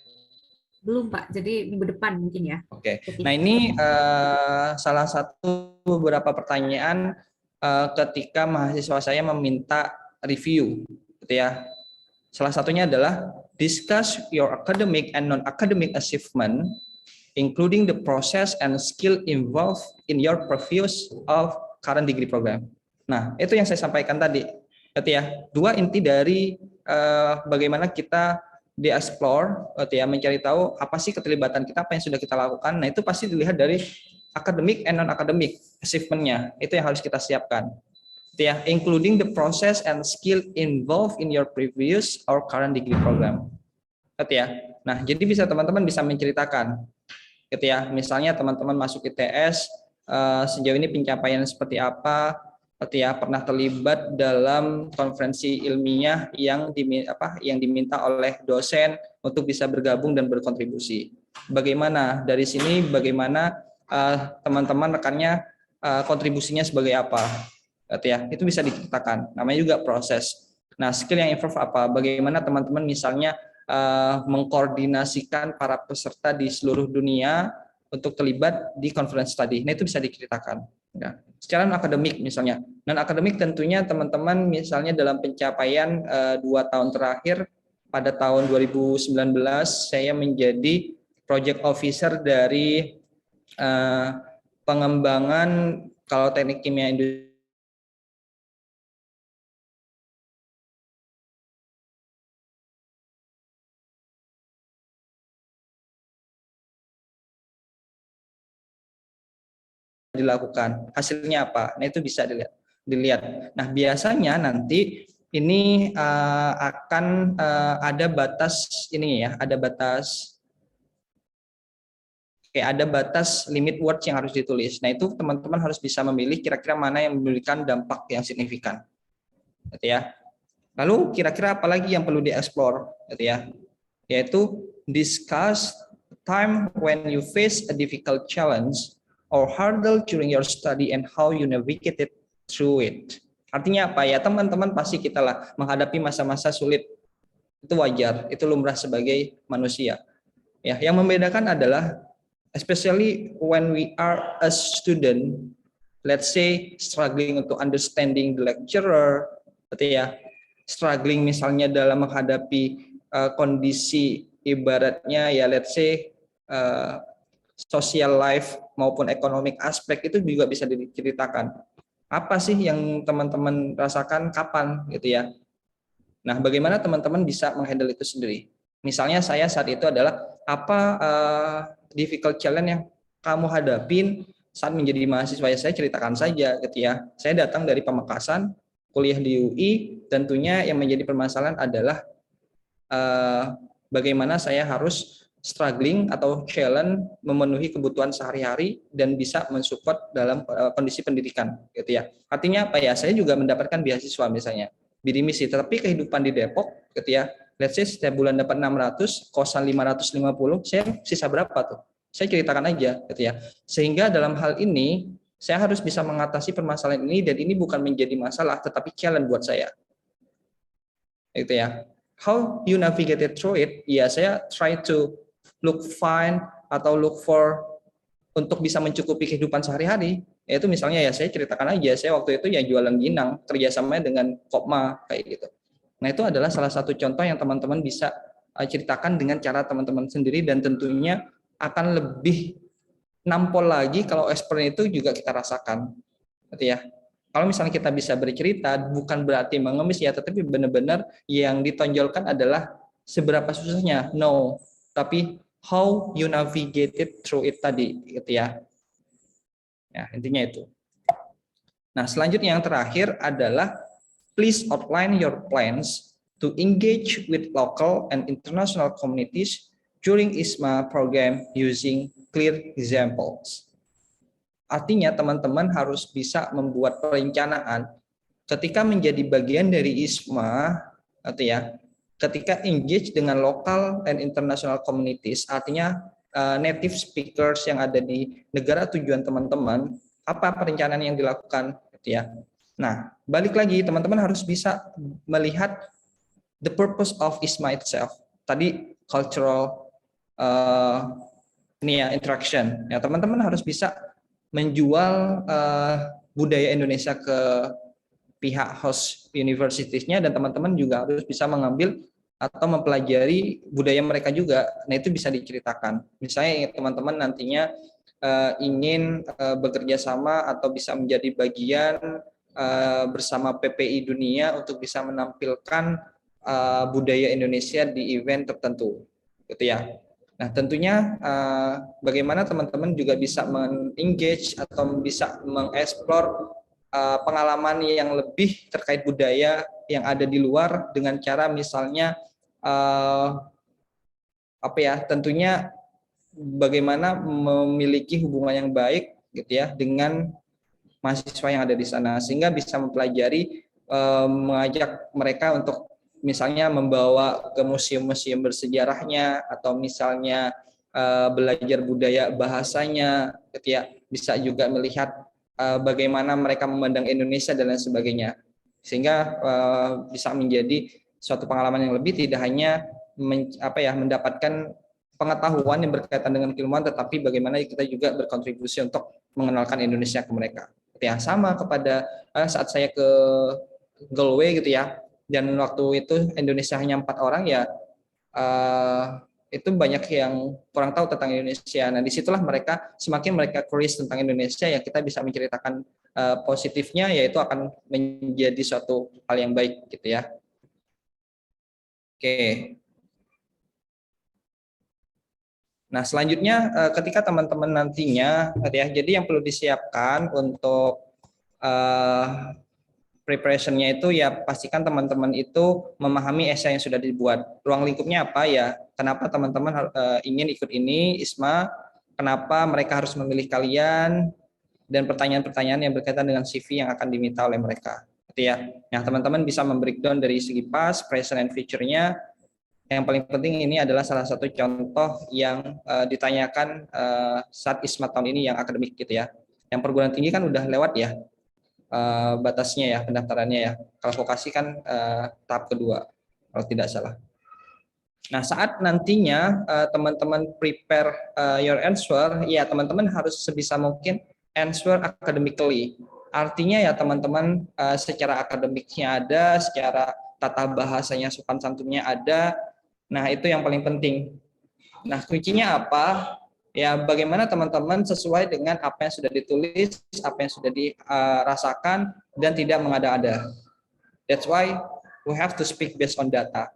Belum Pak, jadi minggu depan mungkin ya. Oke. Nah, ini salah satu beberapa pertanyaan ketika mahasiswa saya meminta review, gitu ya. Salah satunya adalah discuss your academic and non-academic achievement, including the process and skill involved in your previous of current degree program. Nah, itu yang saya sampaikan tadi, gitu ya. Dua inti dari bagaimana kita di-explore, gitu ya, mencari tahu apa sih keterlibatan kita, apa yang sudah kita lakukan. Nah, itu pasti dilihat dari academic and non-academic achievement-nya. Itu yang harus kita siapkan. Ya, including the process and skill involved in your previous or current degree program. Gitu ya. Nah, jadi bisa teman-teman bisa menceritakan, gitu ya. Misalnya teman-teman masuk ITS, sejauh ini pencapaian seperti apa, gitu ya, pernah terlibat dalam konferensi ilmiah yang diminta oleh dosen untuk bisa bergabung dan berkontribusi. Bagaimana dari sini, bagaimana teman-teman rekannya kontribusinya sebagai apa? Ya, itu bisa diceritakan. Namanya juga proses. Nah, skill yang improve apa? Bagaimana teman-teman misalnya mengkoordinasikan para peserta di seluruh dunia untuk terlibat di conference study. Nah, itu bisa diceritakan. Ya. Secara non-akademik misalnya. Non-akademik tentunya teman-teman misalnya dalam pencapaian 2 tahun terakhir, pada tahun 2019 saya menjadi project officer dari pengembangan kalau teknik kimia industri dilakukan, hasilnya apa. Nah, itu bisa dilihat. Nah, biasanya nanti ini akan ada batas ini ya, ada batas limit words yang harus ditulis. Nah, itu teman-teman harus bisa memilih kira-kira mana yang memberikan dampak yang signifikan. Gitu ya. Lalu kira-kira apa lagi yang perlu dieksplor, gitu ya? Yaitu discuss time when you face a difficult challenge or hurdle during your study and how you navigated through it. Artinya apa ya, teman-teman pasti kita lah menghadapi masa-masa sulit. Itu wajar, itu lumrah sebagai manusia. Ya, yang membedakan adalah especially when we are a student, let's say struggling untuk understanding the lecturer, gitu ya. Struggling misalnya dalam menghadapi kondisi ibaratnya ya let's say social life maupun economic aspek, itu juga bisa diceritakan. Apa sih yang teman-teman rasakan, kapan, gitu ya. Nah, bagaimana teman-teman bisa menghandle itu sendiri? Misalnya saya saat itu adalah apa difficult challenge yang kamu hadapin saat menjadi mahasiswa, ya saya ceritakan saja, gitu ya. Saya datang dari Pamekasan, kuliah di UI, tentunya yang menjadi permasalahan adalah bagaimana saya harus struggling atau challenge memenuhi kebutuhan sehari-hari dan bisa mensupport dalam kondisi pendidikan, gitu ya. Artinya apa ya? Saya juga mendapatkan beasiswa misalnya, bidik misi, tetapi kehidupan di Depok, gitu ya. Let's say setiap bulan dapat 600, kosan 550, saya sisa berapa tuh? Saya ceritakan aja, gitu ya. Sehingga dalam hal ini saya harus bisa mengatasi permasalahan ini, dan ini bukan menjadi masalah tetapi challenge buat saya. Gitu ya. How you navigated through it? Ya, saya try to look fine atau look for untuk bisa mencukupi kehidupan sehari-hari. Yaitu misalnya ya saya ceritakan aja, saya waktu itu ya jualan ginang, kerjasamanya dengan Kopma kayak gitu. Nah, itu adalah salah satu contoh yang teman-teman bisa ceritakan dengan cara teman-teman sendiri, dan tentunya akan lebih nampol lagi kalau experience itu juga kita rasakan, gitu ya. Kalau misalnya kita bisa bercerita, bukan berarti mengemis ya, tetapi benar-benar yang ditonjolkan adalah seberapa susahnya, no, tapi how you navigated through it tadi, gitu ya. Ya, intinya itu. Nah, selanjutnya yang terakhir adalah please outline your plans to engage with local and international communities during ISMA program using clear examples. Artinya teman-teman harus bisa membuat perencanaan ketika menjadi bagian dari ISMA, atau ya, ketika engage dengan local and international communities, artinya native speakers yang ada di negara tujuan teman-teman, apa perencanaan yang dilakukan, gitu ya. Nah, balik lagi teman-teman harus bisa melihat the purpose of ISMA itself. Tadi cultural interaction. Ya, teman-teman harus bisa menjual budaya Indonesia ke pihak host universitiesnya, dan teman-teman juga harus bisa mengambil atau mempelajari budaya mereka juga. Nah, itu bisa diceritakan. Misalnya teman-teman nantinya ingin bekerja sama atau bisa menjadi bagian bersama PPI Dunia untuk bisa menampilkan budaya Indonesia di event tertentu, gitu ya. Nah, tentunya bagaimana teman-teman juga bisa mengengage atau bisa mengeksplor pengalaman yang lebih terkait budaya yang ada di luar dengan cara misalnya tentunya bagaimana memiliki hubungan yang baik, gitu ya, dengan mahasiswa yang ada di sana, sehingga bisa mempelajari, mengajak mereka untuk misalnya membawa ke museum-museum bersejarahnya, atau misalnya belajar budaya bahasanya, gitu ya. Bisa juga melihat bagaimana mereka memandang Indonesia dan lain sebagainya, sehingga bisa menjadi suatu pengalaman yang lebih, tidak hanya mendapatkan pengetahuan yang berkaitan dengan keilmuan, tetapi bagaimana kita juga berkontribusi untuk mengenalkan Indonesia ke mereka. Ya, sama kepada saat saya ke Galway, gitu ya, dan waktu itu Indonesia hanya 4 orang ya, itu banyak yang kurang tahu tentang Indonesia. Nah, disitulah semakin mereka curious tentang Indonesia, ya kita bisa menceritakan positifnya, yaitu akan menjadi suatu hal yang baik, gitu ya. Oke. Nah, selanjutnya ketika teman-teman nantinya, ya, jadi yang perlu disiapkan untuk preparation-nya itu ya pastikan teman-teman itu memahami essay yang sudah dibuat. Ruang lingkupnya apa ya? Kenapa teman-teman ingin ikut ini ISMA? Kenapa mereka harus memilih kalian? Dan pertanyaan-pertanyaan yang berkaitan dengan CV yang akan diminta oleh mereka. gitu ya. Nah, teman-teman bisa membreakdown dari segi past, present, and future-nya. Yang paling penting ini adalah salah satu contoh yang ditanyakan saat ISMA tahun ini yang akademik gitu ya. Yang perguruan tinggi kan udah lewat ya batasnya ya pendaftarannya ya. Kalau vokasi kan tahap kedua kalau tidak salah. Nah, saat nantinya teman-teman prepare your answer, ya teman-teman harus sebisa mungkin answer academically. Artinya ya teman-teman secara akademiknya ada, secara tata bahasanya sopan santunnya ada. Nah, itu yang paling penting. Nah, kuncinya apa? Ya, bagaimana teman-teman sesuai dengan apa yang sudah ditulis, apa yang sudah dirasakan, dan tidak mengada-ada. That's why we have to speak based on data.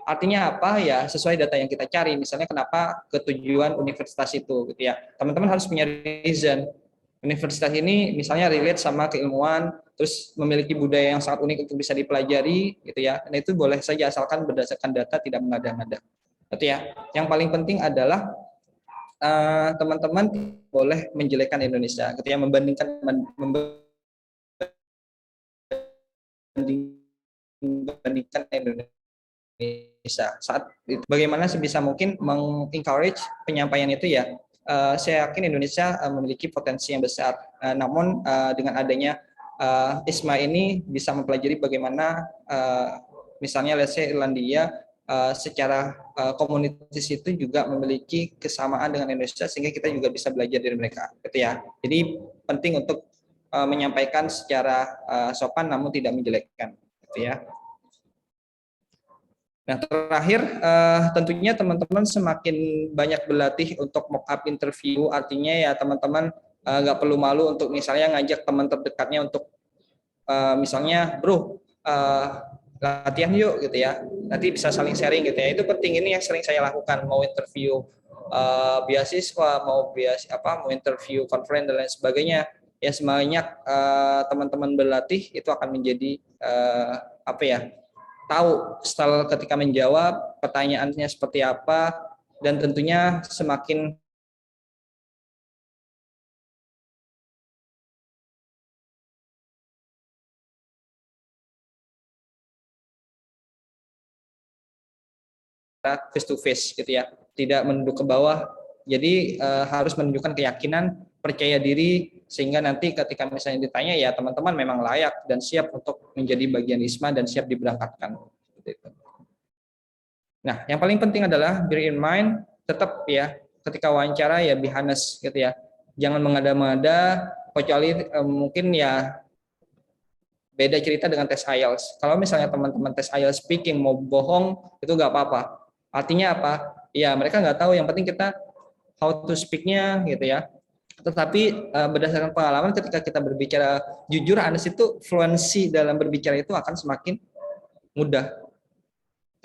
Artinya apa ya, sesuai data yang kita cari. Misalnya kenapa ketujuan universitas itu gitu ya. Teman-teman harus punya reason. Universitas ini misalnya relate sama keilmuan, terus memiliki budaya yang sangat unik untuk bisa dipelajari gitu ya. Nah, itu boleh saja asalkan berdasarkan data, tidak mengada-ngada. Gitu ya. Yang paling penting adalah teman-teman boleh menjelekkan Indonesia gitu ya, membandingkan Indonesia saat itu. Bagaimana sebisa mungkin mengencourage penyampaian itu ya. Saya yakin Indonesia memiliki potensi yang besar. Namun dengan adanya ISMA ini bisa mempelajari bagaimana misalnya let's say Irlandia secara komunitas itu juga memiliki kesamaan dengan Indonesia sehingga kita juga bisa belajar dari mereka gitu ya. Jadi penting untuk menyampaikan secara sopan namun tidak menjelekkan gitu ya. Nah, terakhir tentunya teman-teman semakin banyak berlatih untuk mock up interview, artinya ya teman-teman nggak perlu malu untuk misalnya ngajak teman terdekatnya untuk misalnya bro latihan yuk gitu ya, nanti bisa saling sharing gitu ya. Itu penting, ini yang sering saya lakukan, mau interview beasiswa, mau interview conference dan lain sebagainya ya. Sebanyak teman-teman berlatih itu akan menjadi tahu style ketika menjawab, pertanyaannya seperti apa, dan tentunya semakin face to face gitu ya, tidak menunduk ke bawah. Jadi harus menunjukkan keyakinan, percaya diri, sehingga nanti ketika misalnya ditanya ya teman-teman memang layak dan siap untuk menjadi bagian ISMA dan siap diberangkatkan. Nah, yang paling penting adalah bear in mind, tetap ya ketika wawancara ya be honest gitu ya, jangan mengada-ngada, kecuali mungkin ya beda cerita dengan tes IELTS. Kalau misalnya teman-teman tes IELTS speaking mau bohong itu nggak apa-apa. Artinya apa? Ya mereka nggak tahu, yang penting kita how to speak-nya gitu ya. Tetapi berdasarkan pengalaman ketika kita berbicara jujur, honest itu fluency dalam berbicara itu akan semakin mudah.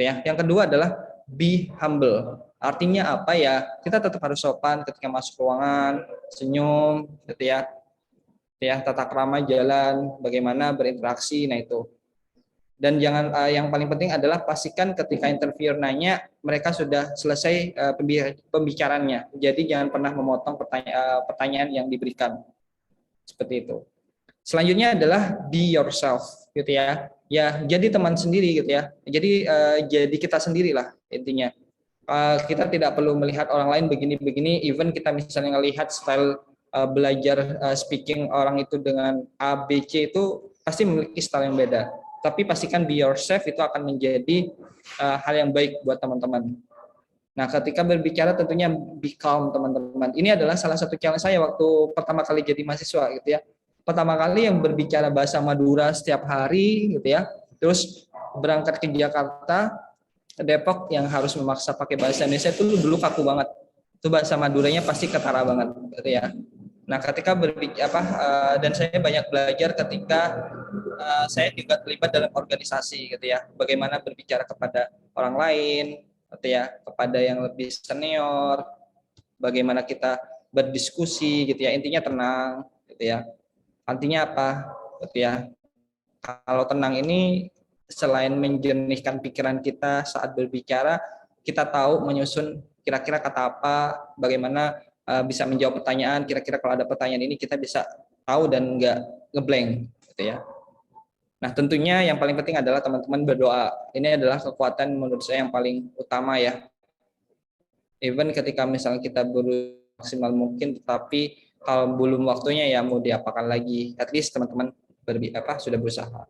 Ya. Yang kedua adalah be humble. Artinya apa ya? Kita tetap harus sopan ketika masuk ruangan, senyum gitu ya. Ya, tata krama jalan, bagaimana berinteraksi, nah itu. Dan jangan yang paling penting adalah pastikan ketika interviewer nanya mereka sudah selesai pembicaraannya. Jadi jangan pernah memotong pertanyaan yang diberikan. Seperti itu. Selanjutnya adalah be yourself gitu ya. Ya, jadi teman sendiri gitu ya. Jadi jadi kita sendirilah intinya. Kita tidak perlu melihat orang lain begini-begini, even kita misalnya melihat style belajar speaking orang itu dengan A, B, C itu pasti memiliki style yang beda. Tapi pastikan be yourself itu akan menjadi hal yang baik buat teman-teman. Nah, ketika berbicara tentunya be calm teman-teman. Ini adalah salah satu challenge saya waktu pertama kali jadi mahasiswa gitu ya. Pertama kali yang berbicara bahasa Madura setiap hari gitu ya. Terus berangkat ke Jakarta, Depok yang harus memaksa pakai bahasa Indonesia itu dulu kaku banget. Itu bahasa Maduranya pasti ketara banget gitu ya. Nah, ketika berbicara dan saya banyak belajar ketika saya juga terlibat dalam organisasi gitu ya. Bagaimana berbicara kepada orang lain gitu ya, kepada yang lebih senior, bagaimana kita berdiskusi gitu ya. Intinya tenang gitu ya. Artinya apa? Gitu ya. Kalau tenang ini selain menjernihkan pikiran kita saat berbicara, kita tahu menyusun kira-kira kata apa, bagaimana bisa menjawab pertanyaan, kira-kira kalau ada pertanyaan ini kita bisa tahu dan nggak ngeblank gitu ya. Nah, tentunya yang paling penting adalah teman-teman berdoa. Ini adalah kekuatan menurut saya yang paling utama ya. Even ketika misalnya kita berusaha maksimal mungkin, tetapi kalau belum waktunya ya mau diapakan lagi. At least teman-teman sudah berusaha.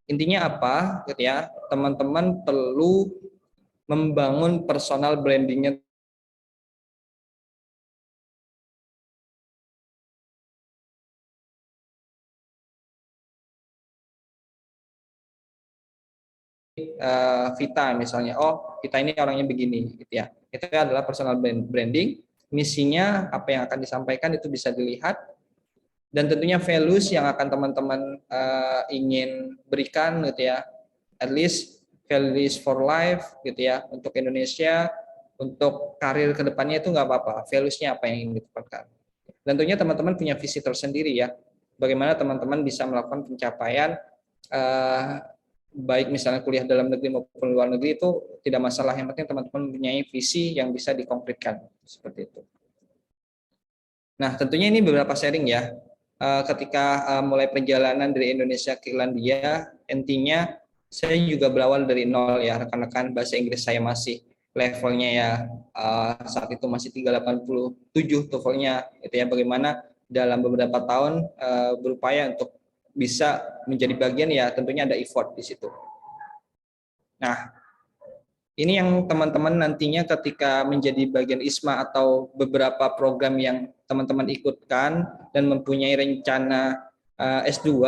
Intinya apa? Gitu ya, teman-teman perlu membangun personal brandingnya Vita misalnya, oh kita ini orangnya begini gitu ya. Itu adalah personal branding. Misinya apa yang akan disampaikan itu bisa dilihat, dan tentunya values yang akan teman-teman ingin berikan gitu ya. At least values for life gitu ya, untuk Indonesia, untuk karir kedepannya itu nggak apa-apa. Valuesnya apa yang ingin ditekankan. Dan tentunya teman-teman punya visi tersendiri ya. Bagaimana teman-teman bisa melakukan pencapaian baik misalnya kuliah dalam negeri maupun luar negeri itu tidak masalah, yang penting teman-teman mempunyai visi yang bisa dikonkretkan seperti itu. Nah, tentunya ini beberapa sharing ya. Ketika mulai perjalanan dari Indonesia ke Irlandia, intinya saya juga berawal dari nol ya, rekan-rekan. Bahasa Inggris saya masih levelnya ya saat itu masih 387 TOEFL-nya itu ya. Bagaimana dalam beberapa tahun berupaya untuk bisa menjadi bagian ya, tentunya ada effort di situ. Nah, ini yang teman-teman nantinya ketika menjadi bagian ISMA atau beberapa program yang teman-teman ikutkan dan mempunyai rencana S2,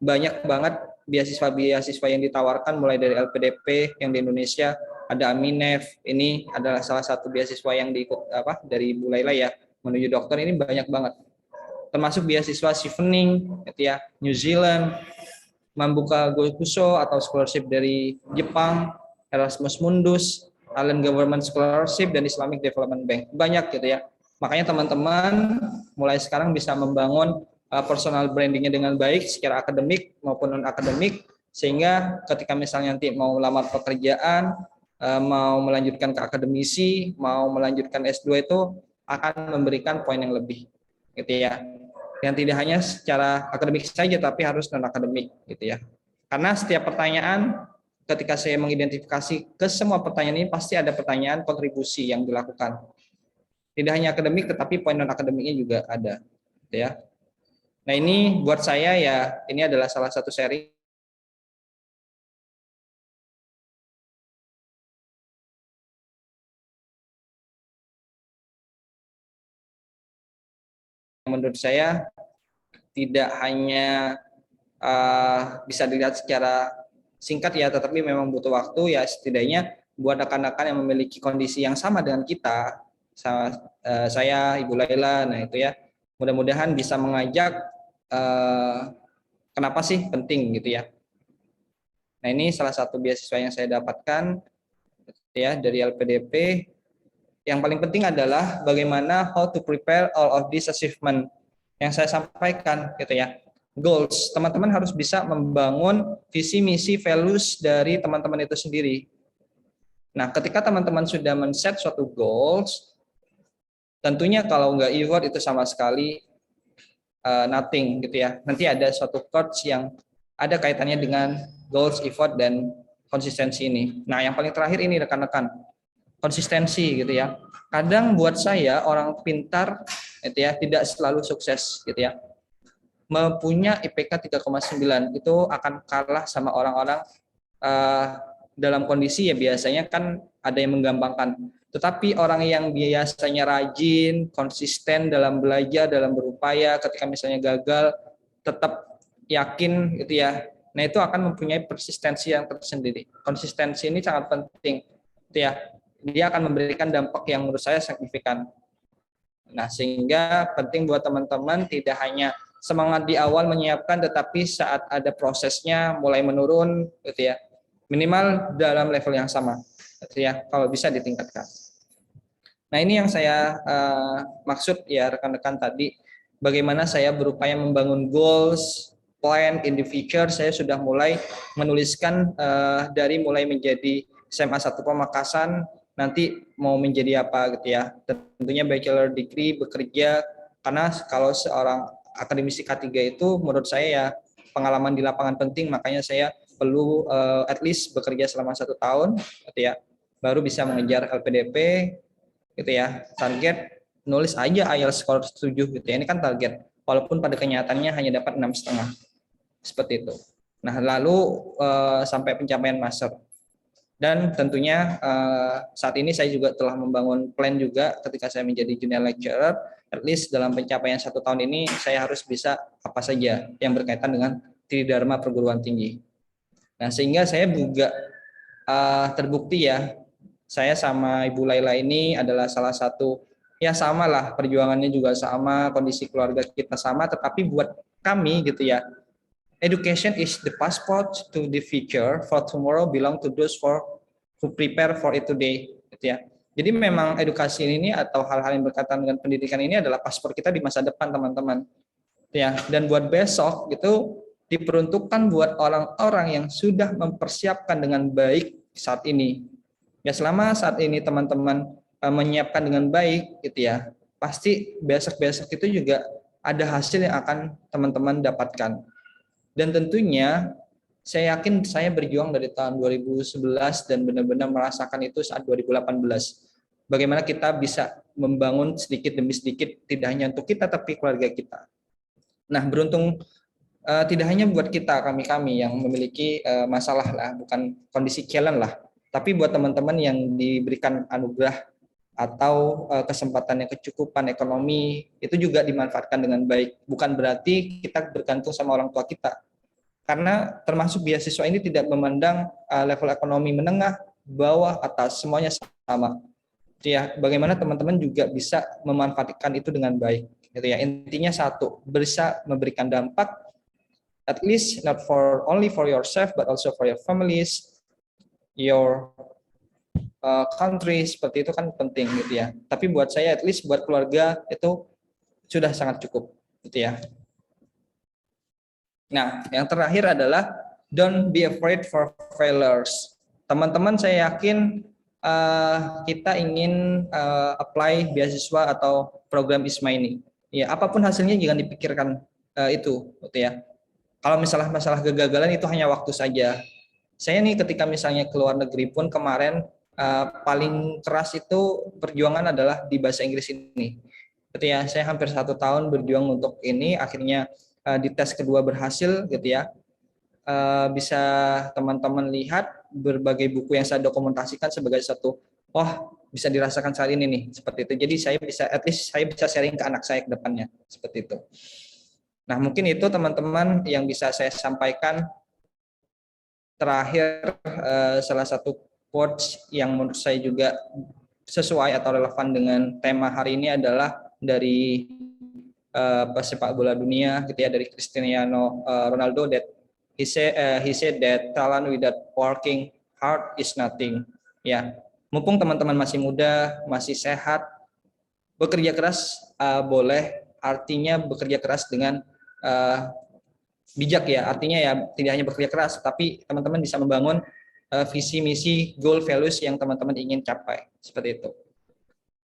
banyak banget beasiswa-beasiswa yang ditawarkan mulai dari LPDP yang di Indonesia, ada Aminef, ini adalah salah satu beasiswa yang diikut dari Bu Laila ya, menuju dokter, ini banyak banget. Termasuk beasiswa Chevening gitu ya, New Zealand, Mambuka Gokuso atau scholarship dari Jepang, Erasmus Mundus, Allen Government Scholarship, dan Islamic Development Bank. Banyak gitu ya. Makanya teman-teman mulai sekarang bisa membangun personal brandingnya dengan baik secara akademik maupun non-akademik, sehingga ketika misalnya nanti mau melamar pekerjaan, mau melanjutkan ke akademisi, mau melanjutkan S2 itu akan memberikan poin yang lebih gitu ya. Yang tidak hanya secara akademik saja, tapi harus non-akademik gitu ya. Karena setiap pertanyaan, ketika saya mengidentifikasi ke semua pertanyaan ini, pasti ada pertanyaan kontribusi yang dilakukan. Tidak hanya akademik, tetapi poin non-akademiknya juga ada. Gitu ya. Nah, ini buat saya ya, ini adalah salah satu sharing menurut saya tidak hanya bisa dilihat secara singkat ya, tetapi memang butuh waktu ya, setidaknya buat rekan-rekan yang memiliki kondisi yang sama dengan kita, saya, Ibu Laila, nah itu ya, mudah-mudahan bisa mengajak kenapa sih penting gitu ya. Nah, ini salah satu beasiswa yang saya dapatkan ya dari LPDP. Yang paling penting adalah bagaimana how to prepare all of this achievement yang saya sampaikan gitu ya. Goals, teman-teman harus bisa membangun visi, misi, values dari teman-teman itu sendiri. Nah, ketika teman-teman sudah men-set suatu goals, tentunya kalau nggak effort itu sama sekali nothing gitu ya. Nanti ada suatu quotes yang ada kaitannya dengan goals, effort, dan konsistensi ini. Nah, yang paling terakhir ini rekan-rekan, konsistensi gitu ya. Kadang buat saya orang pintar gitu ya tidak selalu sukses gitu ya. Mempunyai IPK 3,9 itu akan kalah sama orang-orang dalam kondisi ya biasanya kan ada yang menggampangkan. Tetapi orang yang biasanya rajin, konsisten dalam belajar, dalam berupaya, ketika misalnya gagal tetap yakin gitu ya. Nah, itu akan mempunyai persistensi yang tersendiri. Konsistensi ini sangat penting gitu ya. Dia akan memberikan dampak yang menurut saya signifikan. Nah, sehingga penting buat teman-teman tidak hanya semangat di awal menyiapkan, tetapi saat ada prosesnya mulai menurun, gitu ya. Minimal dalam level yang sama, gitu ya. Kalau bisa ditingkatkan. Nah, ini yang saya maksud ya rekan-rekan tadi. Bagaimana saya berupaya membangun goals, plan in the future. Saya sudah mulai menuliskan dari mulai menjadi SMA 1 Pamekasan, nanti mau menjadi apa gitu ya. Tentunya bachelor degree, bekerja, karena kalau seorang akademisi K3 itu menurut saya ya pengalaman di lapangan penting, makanya saya perlu at least bekerja selama 1 tahun, gitu ya, baru bisa mengejar LPDP, gitu ya. Target nulis aja IELTS skor 7 gitu ya. Ini kan target. Walaupun pada kenyataannya hanya dapat 6,5. Seperti itu. Nah, lalu sampai pencapaian master. Dan tentunya saat ini saya juga telah membangun plan juga ketika saya menjadi junior lecturer, at least dalam pencapaian 1 tahun ini saya harus bisa apa saja yang berkaitan dengan Tridharma perguruan tinggi. Nah, sehingga saya juga terbukti ya, saya sama Ibu Laila ini adalah salah satu, ya sama lah, perjuangannya juga sama, kondisi keluarga kita sama, tetapi buat kami gitu ya, education is the passport to the future, for tomorrow belong to those who prepare for it today, gitu ya. Jadi memang edukasi ini atau hal-hal yang berkaitan dengan pendidikan ini adalah paspor kita di masa depan, teman-teman. Ya, dan buat besok itu diperuntukkan buat orang-orang yang sudah mempersiapkan dengan baik saat ini. Ya, selama saat ini teman-teman menyiapkan dengan baik gitu ya, pasti besok-besok itu juga ada hasil yang akan teman-teman dapatkan. Dan tentunya saya yakin saya berjuang dari tahun 2011 dan benar-benar merasakan itu saat 2018. Bagaimana kita bisa membangun sedikit demi sedikit, tidak hanya untuk kita tapi keluarga kita. Nah, beruntung tidak hanya buat kita, kami yang memiliki masalah lah, bukan kondisi challenge lah, tapi buat teman-teman yang diberikan anugerah atau kesempatan yang kecukupan ekonomi, itu juga dimanfaatkan dengan baik. Bukan berarti kita bergantung sama orang tua kita. Karena termasuk beasiswa ini tidak memandang level ekonomi menengah, bawah, atas, semuanya sama. Ya, bagaimana teman-teman juga bisa memanfaatkan itu dengan baik. Gitu ya. Intinya satu, bisa memberikan dampak, at least not for only for yourself, but also for your families, your country, seperti itu kan penting gitu ya. Tapi buat saya at least buat keluarga itu sudah sangat cukup gitu ya. Nah, yang terakhir adalah don't be afraid for failures. Teman-teman, saya yakin kita ingin apply beasiswa atau program ISMA ini. Ya, apapun hasilnya jangan dipikirkan itu gitu ya. Kalau misalnya masalah kegagalan itu hanya waktu saja. Saya nih ketika misalnya ke luar negeri pun kemarin paling keras itu perjuangan adalah di bahasa Inggris ini. Gitu ya, saya hampir 1 tahun berjuang untuk ini, akhirnya di tes kedua berhasil gitu ya. Bisa teman-teman lihat berbagai buku yang saya dokumentasikan sebagai satu, bisa dirasakan saat ini nih, seperti itu. Jadi saya bisa, at least saya bisa sharing ke anak saya ke depannya, seperti itu. Nah, mungkin itu teman-teman yang bisa saya sampaikan. Terakhir, salah satu quotes yang menurut saya juga sesuai atau relevan dengan tema hari ini adalah dari pesepak bola dunia gitu ya, dari Cristiano Ronaldo, that he said that talent without working hard is nothing. Ya, mumpung teman-teman masih muda, masih sehat, bekerja keras boleh, artinya bekerja keras dengan bijak ya, artinya ya tidak hanya bekerja keras, tapi teman-teman bisa membangun visi misi, goal, values yang teman-teman ingin capai, seperti itu.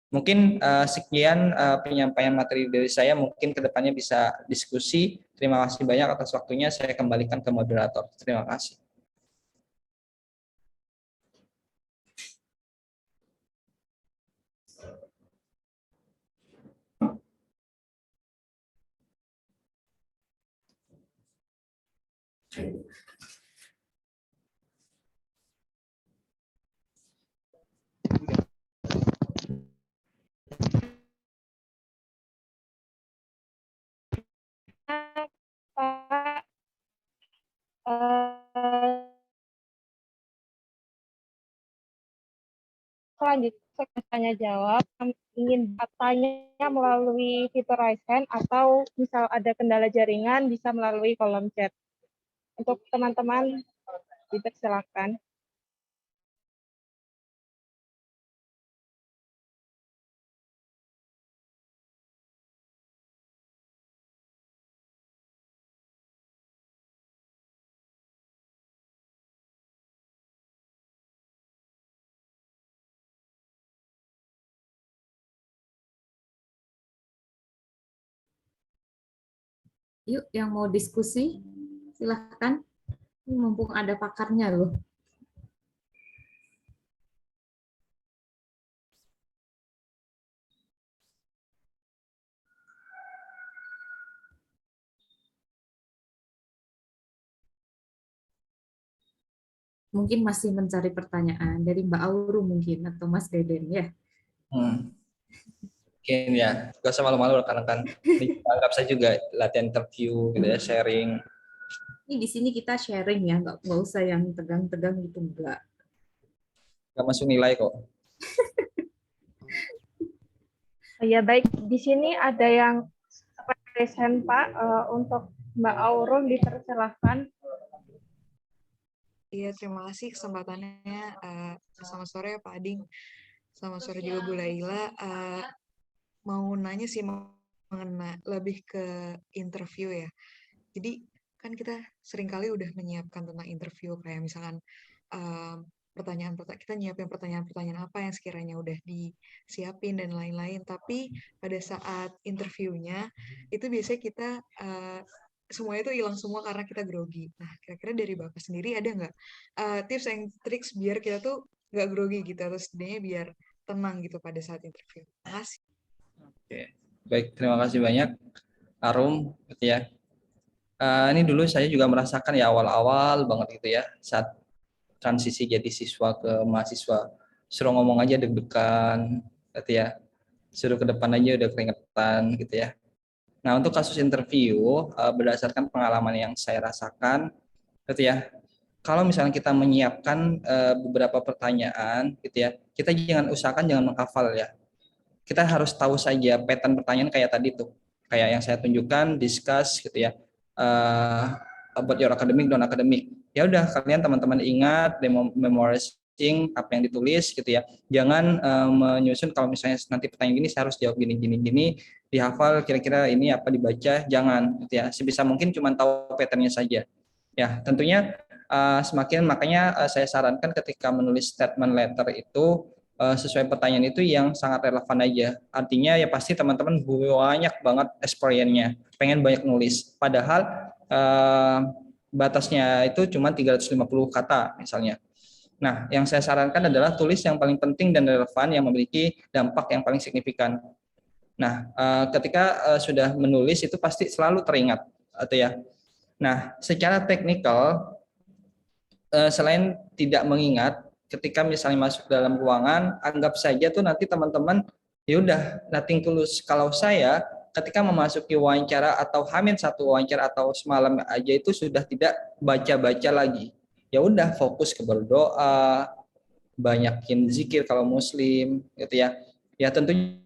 Mungkin sekian penyampaian materi dari saya, mungkin kedepannya bisa diskusi. Terima kasih banyak atas waktunya, saya kembalikan ke moderator. Terima kasih. Pak, selanjutnya tanya jawab, ingin bertanya melalui fitur raise hand atau misal ada kendala jaringan bisa melalui kolom chat. Untuk teman-teman dipersilakan. Yuk, yang mau diskusi silahkan. Ini mumpung ada pakarnya loh. Mungkin masih mencari pertanyaan dari Mbak Auru mungkin atau Mas Deden ya. Mungkin ya, gak usah malu-malu rekan-rekan. Ini anggap saya juga latihan interview gitu ya, sharing. Ini di sini kita sharing ya, nggak usah yang tegang-tegang gitu, enggak. Gak masuk nilai kok. Ya baik, di sini ada yang present Pak, untuk Mbak Aurul dipersilahkan. Iya, terima kasih kesempatannya. Selamat sore Pak Ading. Selamat sore juga Bu Laila. Mau nanya sih mengenai lebih ke interview ya. Jadi kan kita seringkali udah menyiapkan tentang interview kayak misalkan kita nyiapin pertanyaan-pertanyaan apa yang sekiranya udah disiapin dan lain-lain. Tapi pada saat interviewnya itu biasanya kita semuanya itu hilang semua karena kita grogi. Nah, kira-kira dari Bapak sendiri ada nggak tips and tricks biar kita tuh nggak grogi gitu atau setidaknya biar tenang gitu pada saat interview. Terima kasih. Oke. Baik, terima kasih banyak Arum gitu ya. Ini dulu saya juga merasakan ya awal-awal banget gitu ya saat transisi jadi siswa ke mahasiswa. Suruh ngomong aja deg-degan gitu ya. Suruh ke depan aja udah keringetan gitu ya. Nah, untuk kasus interview berdasarkan pengalaman yang saya rasakan gitu ya. Kalau misalnya kita menyiapkan beberapa pertanyaan gitu ya, kita usahakan jangan menghafal ya. Kita harus tahu saja pattern pertanyaan kayak tadi tuh, kayak yang saya tunjukkan, discuss gitu ya, about your academic, non academic. Ya udah, kalian teman-teman ingat, memorizing apa yang ditulis gitu ya. Jangan menyusun kalau misalnya nanti pertanyaan gini saya harus jawab gini, dihafal kira-kira ini apa dibaca, jangan gitu ya. Sebisa mungkin cuma tahu patternnya saja. Ya, tentunya makanya saya sarankan ketika menulis statement letter itu sesuai pertanyaan itu yang sangat relevan aja. Artinya ya pasti teman-teman banyak banget experience-nya, pengen banyak nulis. Padahal batasnya itu cuma 350 kata misalnya. Nah, yang saya sarankan adalah tulis yang paling penting dan relevan yang memiliki dampak yang paling signifikan. Nah, ketika sudah menulis itu pasti selalu teringat, atau ya. Nah, secara teknikal selain tidak mengingat, ketika misalnya masuk dalam ruangan, anggap saja tuh nanti teman-teman ya udah nothing tulus. Kalau saya ketika memasuki wawancara atau satu wawancara atau semalam aja itu sudah tidak baca-baca lagi. Ya udah fokus ke berdoa, banyakin zikir kalau muslim gitu ya. Ya tentunya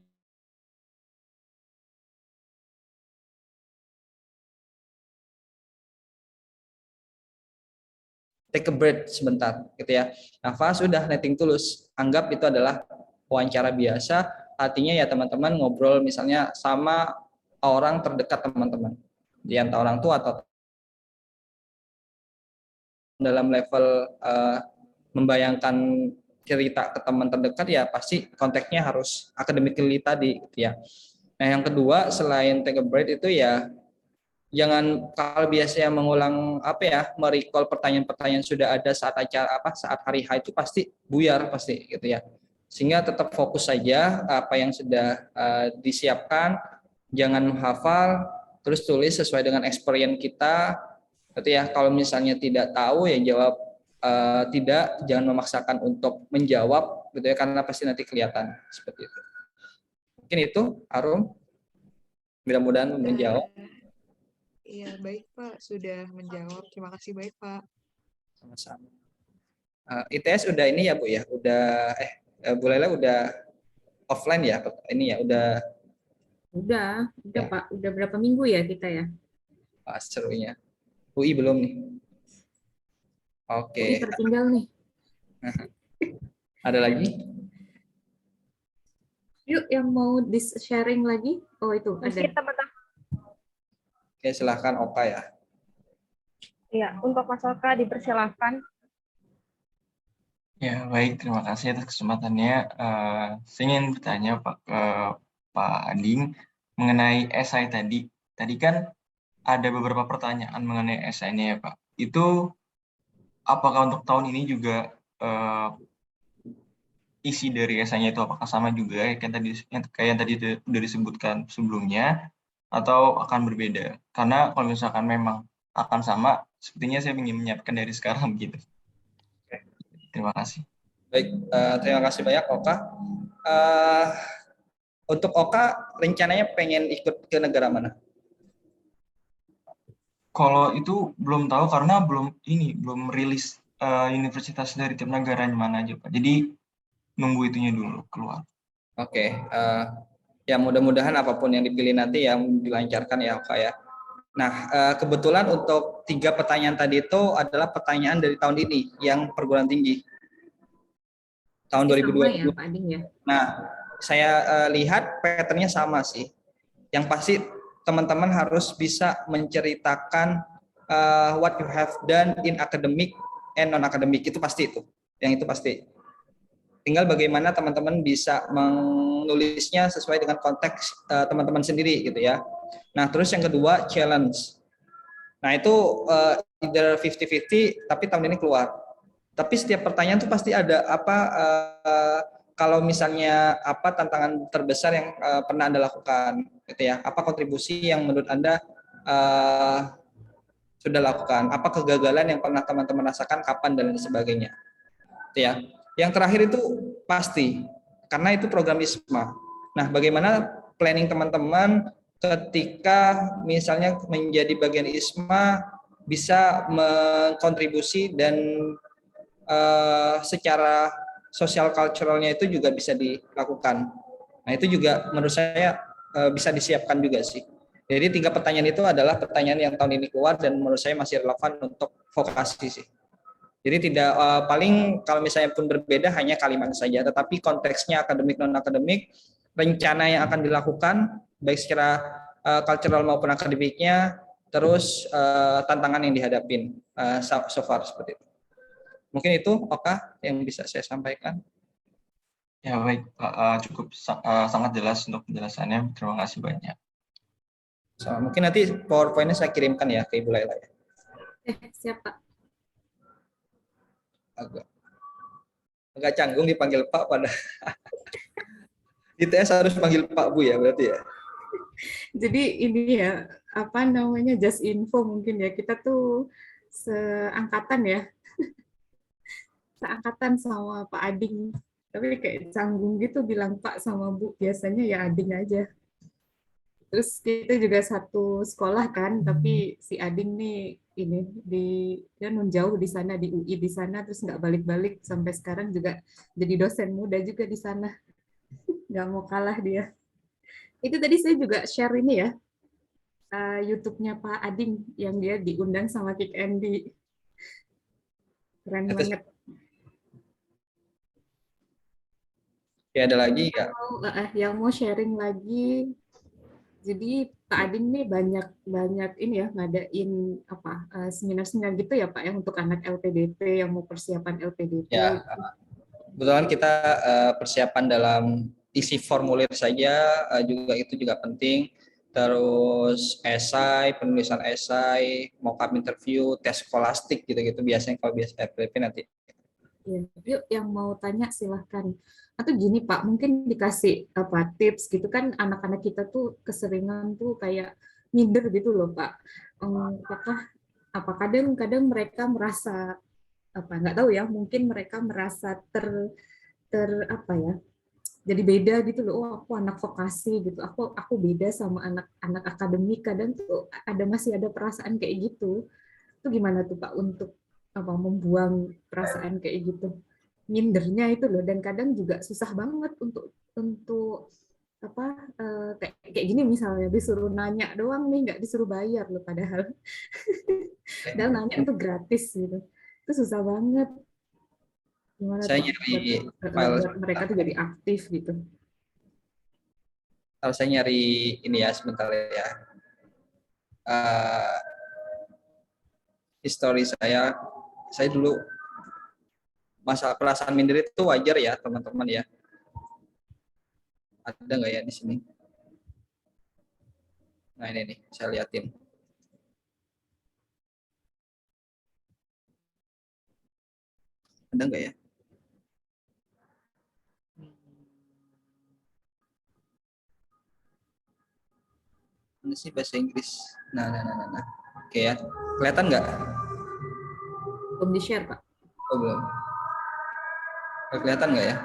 take a break sebentar gitu ya. Nafas udah netting tulus. Anggap itu adalah wawancara biasa, artinya ya teman-teman ngobrol misalnya sama orang terdekat teman-teman. Di antara orang tua atau dalam level membayangkan cerita ke teman terdekat ya pasti konteksnya harus academically tadi gitu ya. Nah, yang kedua selain take a break itu ya jangan kalau biasanya mengulang merecall pertanyaan-pertanyaan sudah ada saat acara saat hari H itu pasti buyar pasti gitu ya. Sehingga tetap fokus saja apa yang sudah disiapkan, jangan menghafal, terus tulis sesuai dengan experience kita gitu ya. Kalau misalnya tidak tahu ya jawab tidak, jangan memaksakan untuk menjawab gitu ya karena pasti nanti kelihatan seperti itu. Mungkin itu Arum, mudah-mudahan menjawab. Iya, baik Pak, sudah menjawab. Terima kasih baik Pak. Sama-sama. ITS udah ini ya Bu ya, udah Bu Lela udah offline ya ini ya, Udah ya. Pak, udah berapa minggu ya kita ya? Serunya. UI belum nih. Oke. UI tertinggal nih. Ada lagi? Yuk yang mau sharing lagi? Oh itu Mungkin ada. teman-teman. Oke, silahkan Oka ya. Ya, untuk Mas Oka dipersilahkan. Ya, baik. Terima kasih atas kesempatannya. Saya ingin bertanya Pak ke Pak Ading mengenai esai tadi. Tadi kan ada beberapa pertanyaan mengenai esainya ya Pak. Itu apakah untuk tahun ini juga isi dari esainya itu apakah sama juga kayak yang tadi sudah disebutkan sebelumnya atau akan berbeda? Karena kalau misalkan memang akan sama, sepertinya saya ingin menyiapkan dari sekarang gitu. Terima kasih. Baik, terima kasih banyak Oka. Untuk Oka, rencananya pengen ikut ke negara mana? Kalau itu belum tahu karena belum rilis universitas dari tiap negaranya mana aja Pak. Jadi nunggu itunya dulu keluar. Oke, ya mudah-mudahan apapun yang dipilih nanti yang dilancarkan ya Oka ya. Nah, kebetulan untuk 3 pertanyaan tadi itu adalah pertanyaan dari tahun ini yang perguruan tinggi. Tahun Pasti sama 2020. ya Pak Ading ya. Nah, saya lihat pattern-nya sama sih. Yang pasti teman-teman harus bisa menceritakan what you have done in academic and non-academic, itu pasti itu. Yang itu pasti. Tinggal bagaimana teman-teman bisa menulisnya sesuai dengan konteks teman-teman sendiri gitu ya. Nah, terus yang kedua challenge. Nah, itu either 50-50 tapi tahun ini keluar. Tapi setiap pertanyaan tuh pasti ada apa kalau misalnya apa tantangan terbesar yang pernah Anda lakukan gitu ya. Apa kontribusi yang menurut Anda sudah lakukan? Apa kegagalan yang pernah teman-teman rasakan, kapan dan lain sebagainya. Gitu ya. Yang terakhir itu pasti karena itu program ISMA. Nah, bagaimana planning teman-teman ketika misalnya menjadi bagian ISMA bisa mengkontribusi dan secara sosial culturalnya itu juga bisa dilakukan. Nah, itu juga menurut saya bisa disiapkan juga sih. Jadi 3 pertanyaan itu adalah pertanyaan yang tahun ini keluar dan menurut saya masih relevan untuk vokasi sih. Jadi tidak paling kalau misalnya pun berbeda hanya kalimat saja, tetapi konteksnya akademik non akademik, rencana yang akan dilakukan baik secara cultural maupun akademiknya, terus tantangan yang dihadapin so far seperti itu. Mungkin itu Oka yang bisa saya sampaikan. Ya baik, cukup sangat jelas untuk penjelasannya. Terima kasih banyak. So, mungkin nanti PowerPoint-nya saya kirimkan ya ke Ibu Laila ya. Siap Pak. Agak canggung dipanggil Pak pada ITS harus panggil Pak Bu ya berarti ya. Jadi ini ya, apa namanya, just info mungkin ya, kita tuh seangkatan ya, seangkatan sama Pak Ading. Tapi kayak canggung gitu bilang Pak sama Bu, biasanya ya Ading aja. Terus kita juga satu sekolah kan, tapi si Ading nih ini dia jauh di sana di UI di sana, terus nggak balik-balik sampai sekarang juga jadi dosen muda juga di sana. Nggak mau kalah dia. Itu tadi saya juga share ini ya, YouTube-nya Pak Ading yang dia diundang sama Kick Andy. Keren banget. Ya ada lagi nggak? Yang mau sharing lagi, jadi Pak Ading nih banyak ini ya ngadain apa seminar-seminar gitu ya Pak yang untuk anak LPDP yang mau persiapan LPDP. Ya, kebetulan kita persiapan dalam isi formulir saja juga itu juga penting. Terus esai, penulisan esai, mock-up interview, tes skolastik gitu-gitu biasanya kalau biasa LPDP nanti. Ya, yuk yang mau tanya silahkan. Atau gini Pak, mungkin dikasih apa tips gitu kan, anak-anak kita tuh keseringan tuh kayak minder gitu loh Pak. Apa kadang-kadang mereka merasa apa nggak tahu ya, mungkin mereka merasa ter apa ya, jadi beda gitu loh. Oh aku anak vokasi gitu, aku beda sama anak-anak akademik. Kadang tuh masih ada perasaan kayak gitu. Itu gimana tuh Pak untuk apa membuang perasaan kayak gitu, mindernya itu loh. Dan kadang juga susah banget untuk apa kayak gini misalnya disuruh nanya doang nih, nggak disuruh bayar loh padahal nanya itu gratis gitu, itu susah banget. Gimana Saya tuh nyari file buat mereka tuh jadi aktif gitu. Kalau saya nyari ini ya sebentar ya. Histori saya dulu masa perasaan minder itu wajar ya teman-teman ya. Ada nggak ya di sini? Nah ini nih saya liatin. Ada nggak ya? Ini sih bahasa Inggris. Nah. Oke ya. Kelihatan nggak? Belum di-share, Pak. Oh, belum. Kelihatan nggak ya?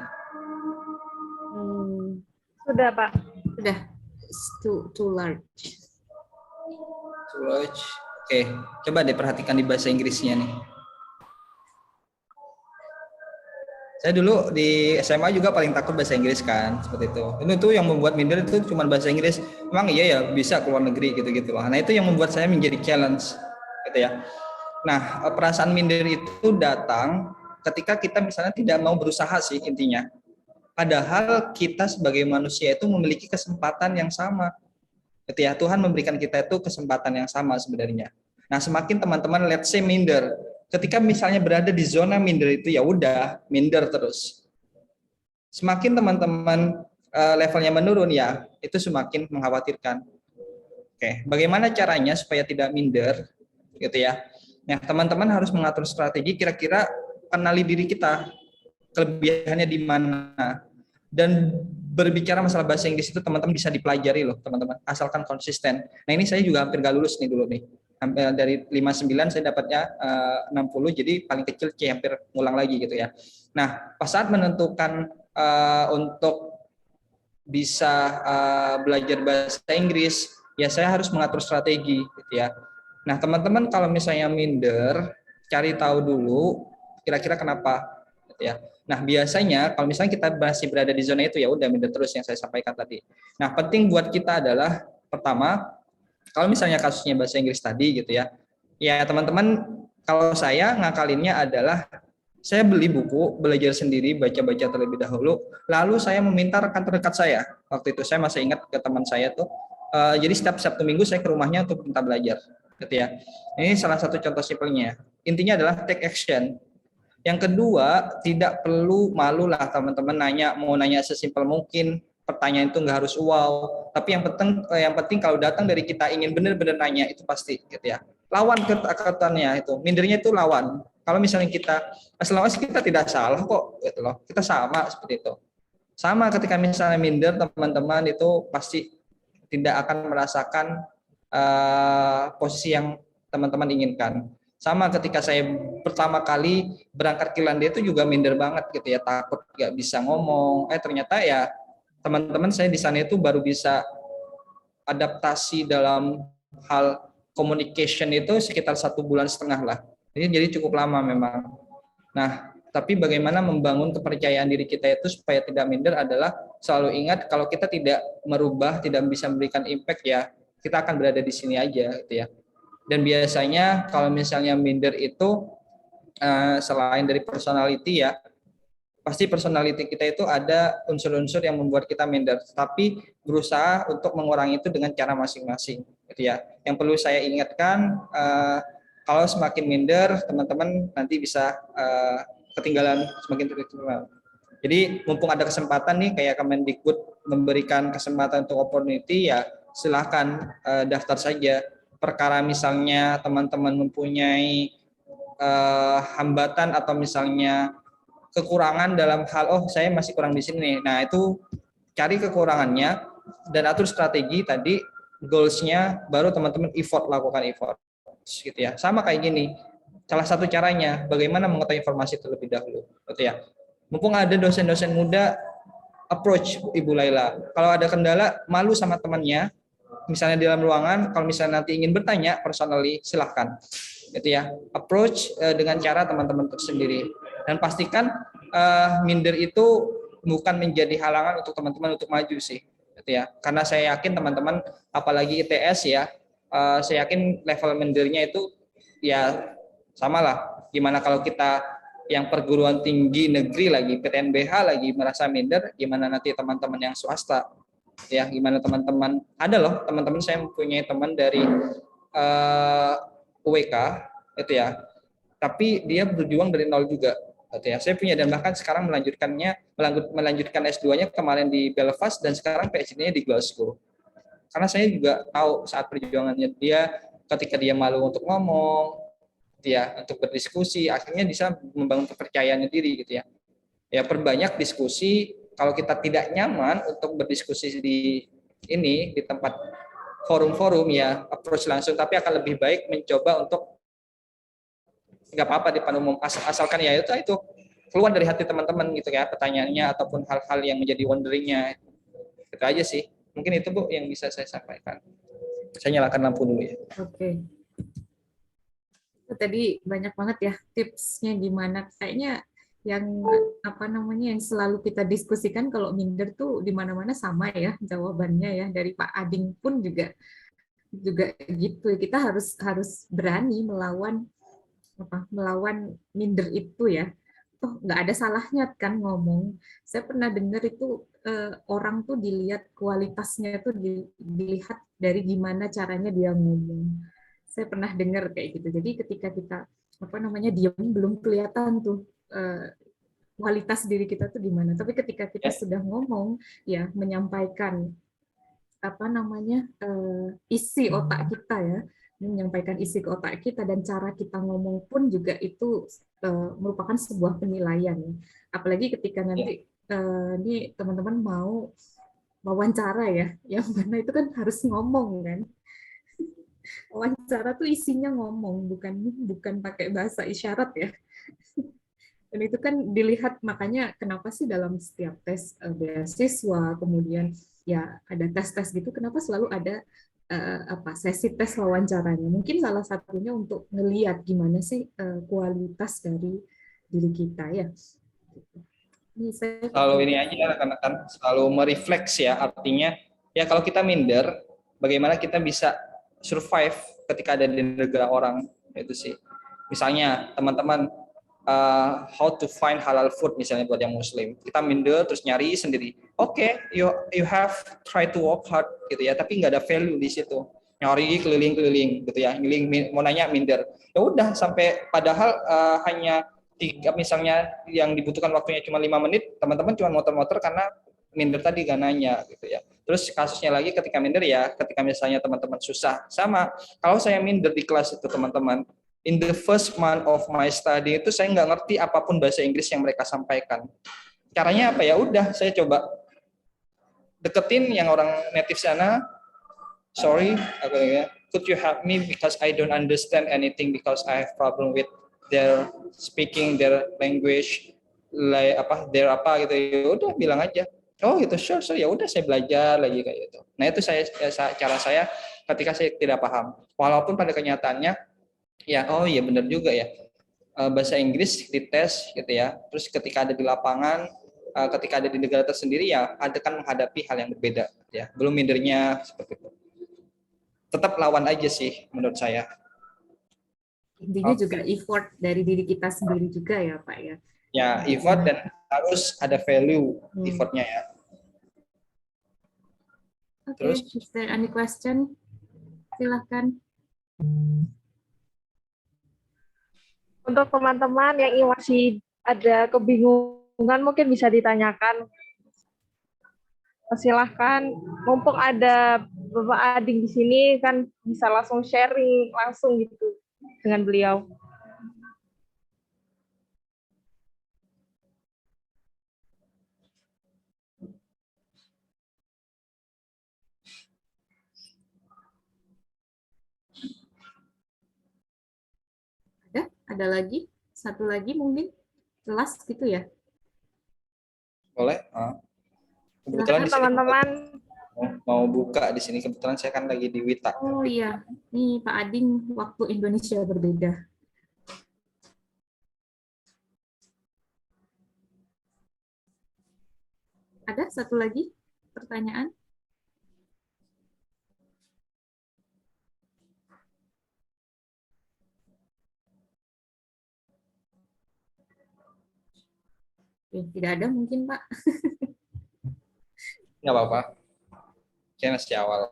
Sudah, Pak. Sudah. It's too large. Too large. Oke, coba deh perhatikan di bahasa Inggrisnya nih. Saya dulu di SMA juga paling takut bahasa Inggris kan, seperti itu. Itu yang membuat minder itu cuma bahasa Inggris. Memang iya ya bisa keluar negeri gitu-gitu loh. Nah itu yang membuat saya menjadi challenge, gitu ya. Nah perasaan minder itu datang ketika kita misalnya tidak mau berusaha sih intinya. Padahal kita sebagai manusia itu memiliki kesempatan yang sama. Gitu ya, Tuhan memberikan kita itu kesempatan yang sama sebenarnya. Nah, semakin teman-teman let's say minder, ketika misalnya berada di zona minder itu ya udah minder terus. Semakin teman-teman levelnya menurun ya, itu semakin mengkhawatirkan. Oke, bagaimana caranya supaya tidak minder gitu ya. Nah, teman-teman harus mengatur strategi kira-kira kenali diri kita, kelebihannya di mana. Dan berbicara masalah bahasa Inggris itu teman-teman bisa dipelajari loh teman-teman, asalkan konsisten. Nah ini saya juga hampir gak lulus nih dulu nih, hampir dari 59 saya dapatnya 60, jadi paling kecil hampir ngulang lagi gitu ya. Nah pas saat menentukan untuk bisa belajar bahasa Inggris, ya saya harus mengatur strategi gitu ya. Nah teman-teman kalau misalnya minder, cari tahu dulu kira-kira kenapa gitu ya. Nah, biasanya kalau misalnya kita masih berada di zona itu ya udah minder terus yang saya sampaikan tadi. Nah, penting buat kita adalah pertama, kalau misalnya kasusnya bahasa Inggris tadi gitu ya. Ya, teman-teman, kalau saya ngakalinnya adalah saya beli buku, belajar sendiri, baca-baca terlebih dahulu, lalu saya meminta rekan terdekat saya. Waktu itu saya masih ingat ke teman saya tuh. Jadi setiap Sabtu Minggu saya ke rumahnya untuk minta belajar, gitu ya. Ini salah satu contoh simpelnya. Intinya adalah take action. Yang kedua, tidak perlu malu lah teman-teman mau nanya sesimpel mungkin. Pertanyaan itu nggak harus wow, tapi yang penting kalau datang dari kita ingin benar-benar nanya itu pasti gitu ya. Lawan ketakutannya itu, mindernya itu lawan. Kalau misalnya kita, selama kita tidak salah kok gitu loh, kita sama seperti itu. Sama ketika misalnya minder teman-teman itu pasti tidak akan merasakan posisi yang teman-teman inginkan. Sama ketika saya pertama kali berangkat ke Irlandia itu juga minder banget gitu ya, takut nggak bisa ngomong. Ternyata ya teman-teman saya di sana itu baru bisa adaptasi dalam hal communication itu sekitar 1,5 bulan lah. Jadi cukup lama memang. Nah, tapi bagaimana membangun kepercayaan diri kita itu supaya tidak minder adalah selalu ingat kalau kita tidak merubah, tidak bisa memberikan impact ya, kita akan berada di sini aja gitu ya. Dan biasanya kalau misalnya minder itu selain dari personality ya, pasti personality kita itu ada unsur-unsur yang membuat kita minder, tapi berusaha untuk mengurangi itu dengan cara masing-masing gitu ya. Yang perlu saya ingatkan, kalau semakin minder teman-teman nanti bisa ketinggalan, semakin tertinggal. Jadi mumpung ada kesempatan nih kayak Kemendikbud memberikan kesempatan untuk opportunity ya, silahkan daftar saja. Perkara misalnya teman-teman mempunyai hambatan atau misalnya kekurangan dalam hal saya masih kurang di sini. Nah, itu cari kekurangannya dan atur strategi tadi, goals-nya, baru teman-teman lakukan effort gitu ya. Sama kayak gini. Salah satu caranya bagaimana mengetahui informasi terlebih dahulu gitu ya. Mumpung ada dosen-dosen muda, approach Ibu Laila. Kalau ada kendala, malu sama temannya, misalnya di dalam ruangan, kalau misalnya nanti ingin bertanya personally, silahkan gitu ya, approach dengan cara teman-teman tersendiri, dan pastikan minder itu bukan menjadi halangan untuk teman-teman untuk maju sih gitu ya, karena saya yakin teman-teman apalagi ITS ya, saya yakin level mindernya itu ya samalah, gimana kalau kita yang perguruan tinggi negeri lagi, PTNBH lagi merasa minder, gimana nanti teman-teman yang swasta ya, gimana teman-teman, ada loh teman-teman saya mempunyai teman dari UWK itu ya, tapi dia berjuang dari nol juga gitu ya. Saya punya, dan bahkan sekarang melanjutkan S2-nya kemarin di Belfast dan sekarang PhD-nya di Glasgow. Karena saya juga tahu saat perjuangannya dia, ketika dia malu untuk ngomong, gitu ya, untuk berdiskusi, akhirnya bisa membangun kepercayaan diri gitu ya. Ya perbanyak diskusi. Kalau kita tidak nyaman untuk berdiskusi di tempat forum-forum ya, approach langsung, tapi akan lebih baik mencoba untuk nggak apa-apa di depan umum, asalkan ya itu keluar dari hati teman-teman gitu ya, pertanyaannya ataupun hal-hal yang menjadi wonderingnya. Itu aja sih. Mungkin itu Bu yang bisa saya sampaikan. Saya nyalakan lampu dulu ya. Oke. Tadi banyak banget ya tipsnya gimana. Kayaknya yang yang selalu kita diskusikan kalau minder tuh di mana-mana sama ya jawabannya ya. Dari Pak Ading pun juga gitu. Kita harus berani melawan minder itu ya. Toh nggak ada salahnya kan ngomong. Saya pernah dengar itu orang tuh dilihat kualitasnya tuh dilihat dari gimana caranya dia ngomong. Saya pernah dengar kayak gitu. Jadi ketika kita diam belum kelihatan tuh kualitas diri kita tuh gimana. Tapi ketika kita sudah ngomong ya menyampaikan isi otak kita ya, menyampaikan isi ke otak kita dan cara kita ngomong pun juga itu merupakan sebuah penilaian. Apalagi ketika nanti ini teman-teman mau wawancara ya, yang mana itu kan harus ngomong kan. Wawancara tuh isinya ngomong, bukan pakai bahasa isyarat ya. Dan itu kan dilihat, makanya kenapa sih dalam setiap tes beasiswa, kemudian ya ada tes-tes gitu, kenapa selalu ada sesi tes wawancaranya? Mungkin salah satunya untuk ngelihat gimana sih kualitas dari diri kita ya. Selalu ini aja rekan-rekan, selalu merefleks ya, artinya ya kalau kita minder, bagaimana kita bisa survive ketika ada di negara orang, itu sih. Misalnya teman-teman how to find halal food misalnya buat yang muslim, kita minder terus nyari sendiri. Oke, you have try to work hard gitu ya, tapi nggak ada value di situ. Nyari keliling-keliling gitu ya, mau nanya minder. Ya udah sampai padahal hanya misalnya yang dibutuhkan waktunya cuma 5 menit, teman-teman cuma motor-motor karena minder tadi gak nanya gitu ya. Terus kasusnya lagi ketika minder ya, ketika misalnya teman-teman susah, sama kalau saya minder di kelas itu teman-teman, in the first month of my study itu saya nggak ngerti apapun bahasa Inggris yang mereka sampaikan. Caranya apa ya? Udah saya coba deketin yang orang native sana. Sorry, could you help me because I don't understand anything because I have problem with their speaking their language, their gitu. Ya udah bilang aja. Oh gitu, sure, ya udah saya belajar lagi kayak gitu. Nah itu cara saya ketika saya tidak paham. Walaupun pada kenyataannya ya, oh iya benar juga ya. Bahasa Inggris dites gitu ya. Terus ketika ada di lapangan, ketika ada di negara tersendiri ya, ada kan menghadapi hal yang berbeda ya. Belum mindernya seperti itu. Tetap lawan aja sih menurut saya. Intinya juga effort dari diri kita sendiri juga ya Pak ya. Ya, effort dan harus ada value effortnya ya. Oke, is there any question? Silahkan. Untuk teman-teman yang masih ada kebingungan mungkin bisa ditanyakan. Silahkan, mumpung ada Bapak Ading di sini kan bisa langsung sharing langsung gitu dengan beliau. Ada lagi? Satu lagi mungkin? Kelas gitu ya? Boleh. Kebetulan di sini teman-teman mau buka di sini, kebetulan saya kan lagi di Wita. Oh iya, nih Pak Ading waktu Indonesia berbeda. Ada satu lagi pertanyaan? Tidak ada mungkin Pak. Nggak apa-apa. Saya masih awal.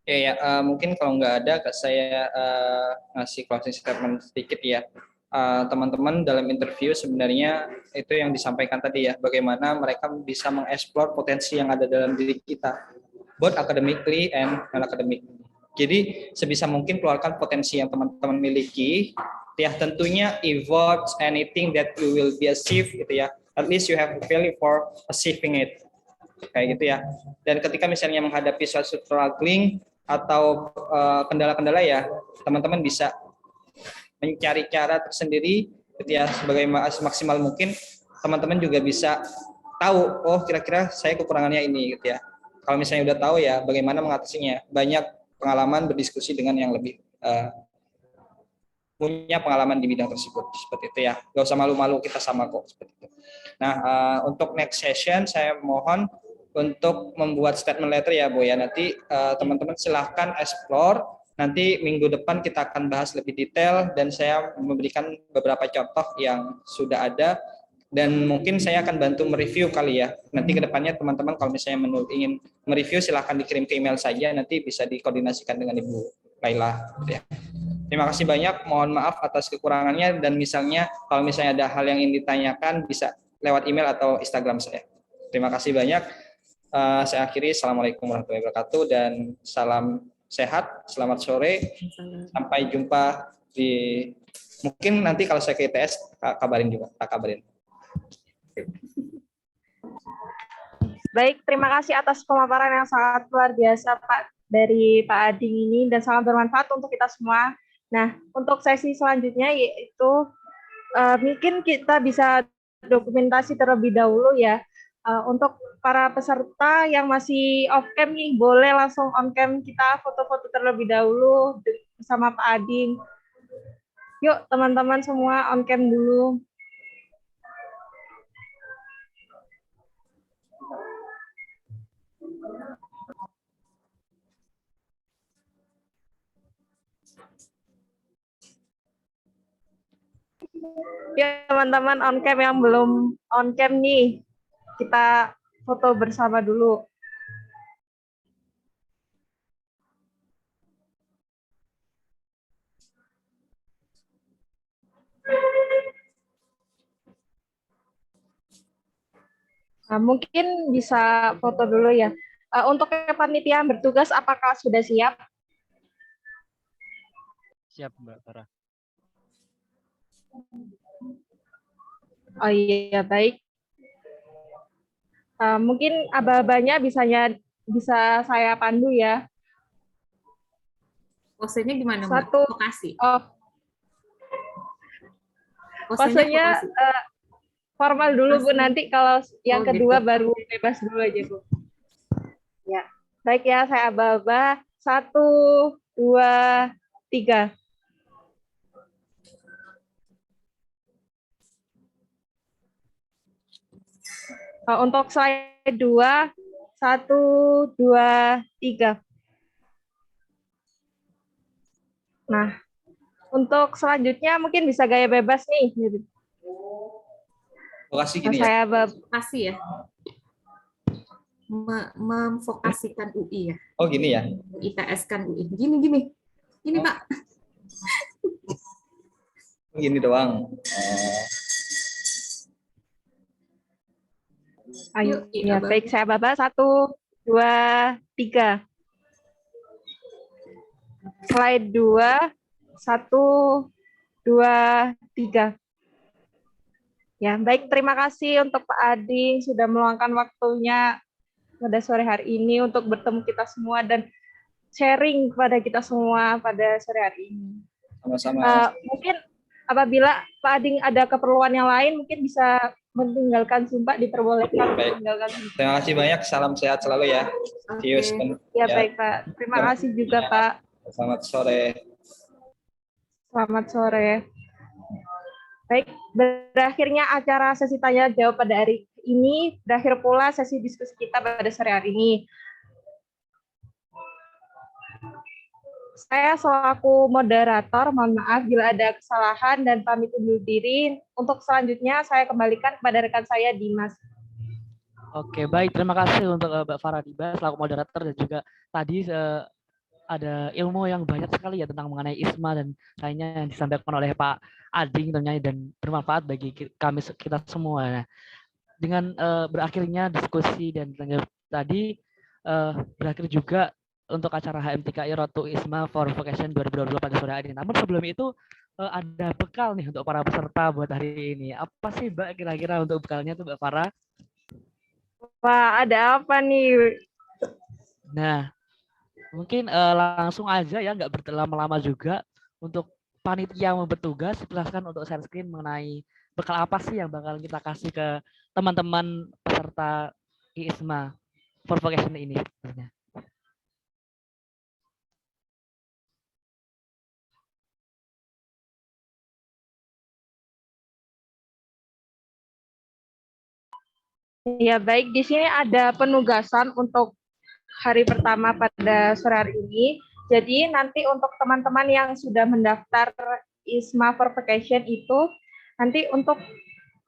Ya, mungkin kalau nggak ada, saya ngasih closing statement sedikit ya. Teman-teman dalam interview sebenarnya itu yang disampaikan tadi ya, bagaimana mereka bisa mengeksplor potensi yang ada dalam diri kita, both academically and non-academically. Jadi sebisa mungkin keluarkan potensi yang teman-teman miliki. Ya tentunya avoid anything that you will be achieve gitu ya. At least you have a value for achieving it. Kayak gitu ya. Dan ketika misalnya menghadapi suatu struggling atau kendala-kendala ya, teman-teman bisa mencari cara tersendiri gitu ya, sebagai maksimal mungkin. Teman-teman juga bisa tahu, oh kira-kira saya kekurangannya ini gitu ya. Kalau misalnya udah tahu ya bagaimana mengatasinya. Banyak pengalaman berdiskusi dengan yang lebih punya pengalaman di bidang tersebut, seperti itu ya. Gak usah malu-malu, kita sama kok, seperti itu. Nah, untuk next session saya mohon untuk membuat statement letter ya Bu ya. Nanti teman-teman silahkan explore. Nanti minggu depan kita akan bahas lebih detail dan saya memberikan beberapa contoh yang sudah ada dan mungkin saya akan bantu mereview kali ya. Nanti kedepannya teman-teman kalau misalnya ingin mereview silahkan dikirim ke email saja, nanti bisa dikoordinasikan dengan Ibu Laila ya. Terima kasih banyak, mohon maaf atas kekurangannya dan misalnya kalau misalnya ada hal yang ingin ditanyakan bisa lewat email atau Instagram saya. Terima kasih banyak. Saya akhiri. Assalamualaikum warahmatullahi wabarakatuh dan salam sehat. Selamat sore. Sampai jumpa di mungkin nanti kalau saya ke ITS kabarin juga. Kabarin. Baik, terima kasih atas pemaparan yang sangat luar biasa Pak dari Pak Ading ini dan sangat bermanfaat untuk kita semua. Nah, untuk sesi selanjutnya yaitu mungkin kita bisa dokumentasi terlebih dahulu ya. Untuk para peserta yang masih off cam nih, boleh langsung on cam kita foto-foto terlebih dahulu bersama Pak Ading. Yuk teman-teman semua on cam dulu. Ya teman-teman on cam yang belum on cam nih, kita foto bersama dulu. Nah, mungkin bisa foto dulu ya. Untuk panitia yang bertugas, apakah sudah siap? Siap, Mbak Farah. Oh iya, baik. Mungkin aba-abanya bisa saya pandu ya. Posenya gimana, Mbak? Satu. Lokasi. Oh. Posenya formal dulu Bu, nanti kalau yang kedua gitu. Baru bebas dulu aja Bu. Ya, baik ya, saya aba-aba. 1, 2, 3. Untuk slide 2, 1, 2, 3. Nah, untuk selanjutnya mungkin bisa gaya bebas nih. Lokasi gini ya? Lokasi ya. Memfokasikan UI ya. Oh gini ya? ITS kan UI. Gini Pak. Gini doang. Ayo, ya baik, saya Baba. 1, 2, 3. Slide 2, 1, 2, 3. Ya, baik, terima kasih untuk Pak Ading sudah meluangkan waktunya pada sore hari ini untuk bertemu kita semua dan sharing kepada kita semua pada sore hari ini. Sama-sama. Mungkin apabila Pak Ading ada keperluan yang lain, mungkin bisa meninggalkan sumpah, diperbolehkan meninggalkan sumpah. Terima kasih banyak, salam sehat selalu ya. See you soon. Ya, baik Pak, terima kasih juga Pak. Selamat sore. Selamat sore. Baik, berakhirnya acara sesi tanya jawab pada hari ini, berakhir pula sesi diskusi kita pada sore hari ini. Saya selaku moderator, mohon maaf bila ada kesalahan dan pamit undur diri. Untuk selanjutnya saya kembalikan kepada rekan saya Dimas. Oke, baik. Terima kasih untuk Mbak Farah Diba selaku moderator dan juga tadi ada ilmu yang banyak sekali ya tentang mengenai ISMA dan lainnya yang disampaikan oleh Pak Ading tentunya dan bermanfaat bagi kami kita semua. Nah, dengan berakhirnya diskusi dan tadi berakhir juga untuk acara HMTKI Road to ISMA for Vocation 2022 pada sore hari. Namun sebelum itu ada bekal nih untuk para peserta buat hari ini. Apa sih Mbak kira-kira untuk bekalnya tuh Mbak Farah? Wah, ada apa nih? Nah, mungkin langsung aja ya, nggak berlama-lama juga. Untuk panitia yang bertugas, silahkan untuk share screen mengenai bekal apa sih yang bakal kita kasih ke teman-teman peserta ISMA for Vocation ini. Ya, baik. Di sini ada penugasan untuk hari pertama pada sore hari ini. Jadi nanti untuk teman-teman yang sudah mendaftar ISMA for Vocation itu, nanti untuk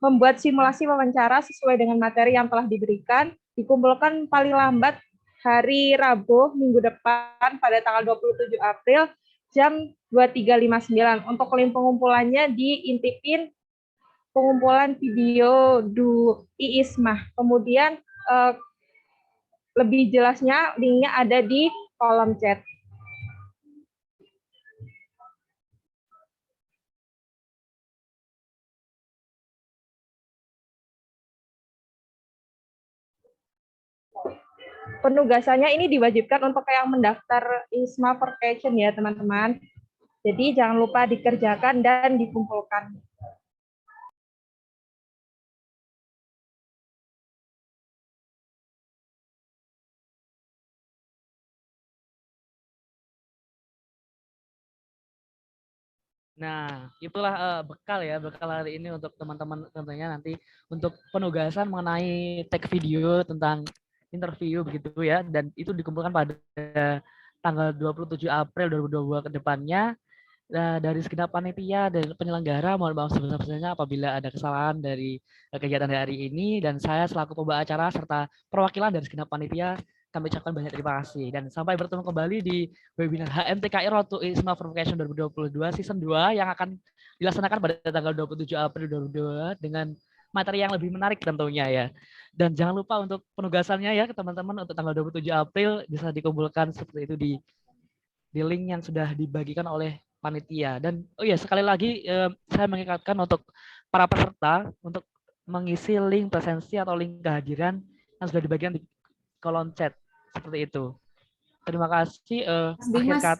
membuat simulasi wawancara sesuai dengan materi yang telah diberikan, dikumpulkan paling lambat hari Rabu minggu depan pada tanggal 27 April jam 23.59. Untuk link pengumpulannya diintipin pengumpulan video ISMA. Kemudian lebih jelasnya linknya ada di kolom chat. Penugasannya ini diwajibkan untuk yang mendaftar ISMA for Vocation ya teman-teman. Jadi jangan lupa dikerjakan dan dikumpulkan. Nah, itulah bekal ya, bekal hari ini untuk teman-teman tentunya nanti untuk penugasan mengenai tag video tentang interview begitu ya, dan itu dikumpulkan pada tanggal 27 April 2022 ke depannya. Nah, dari segenap panitia dan penyelenggara mohon maaf sebesar-besarnya apabila ada kesalahan dari kegiatan hari ini, dan saya selaku pembawa acara serta perwakilan dari segenap panitia kami ucapkan banyak terima kasih dan sampai bertemu kembali di webinar HMTKI Road to ISMA for Vocation 2022 season 2 yang akan dilaksanakan pada tanggal 27 April 2022 dengan materi yang lebih menarik tentunya ya. Dan jangan lupa untuk penugasannya ya teman-teman, untuk tanggal 27 April bisa dikumpulkan seperti itu di link yang sudah dibagikan oleh panitia. Dan oh ya, sekali lagi saya mengingatkan untuk para peserta untuk mengisi link presensi atau link kehadiran yang sudah dibagikan di kolom chat seperti itu. Terima kasih.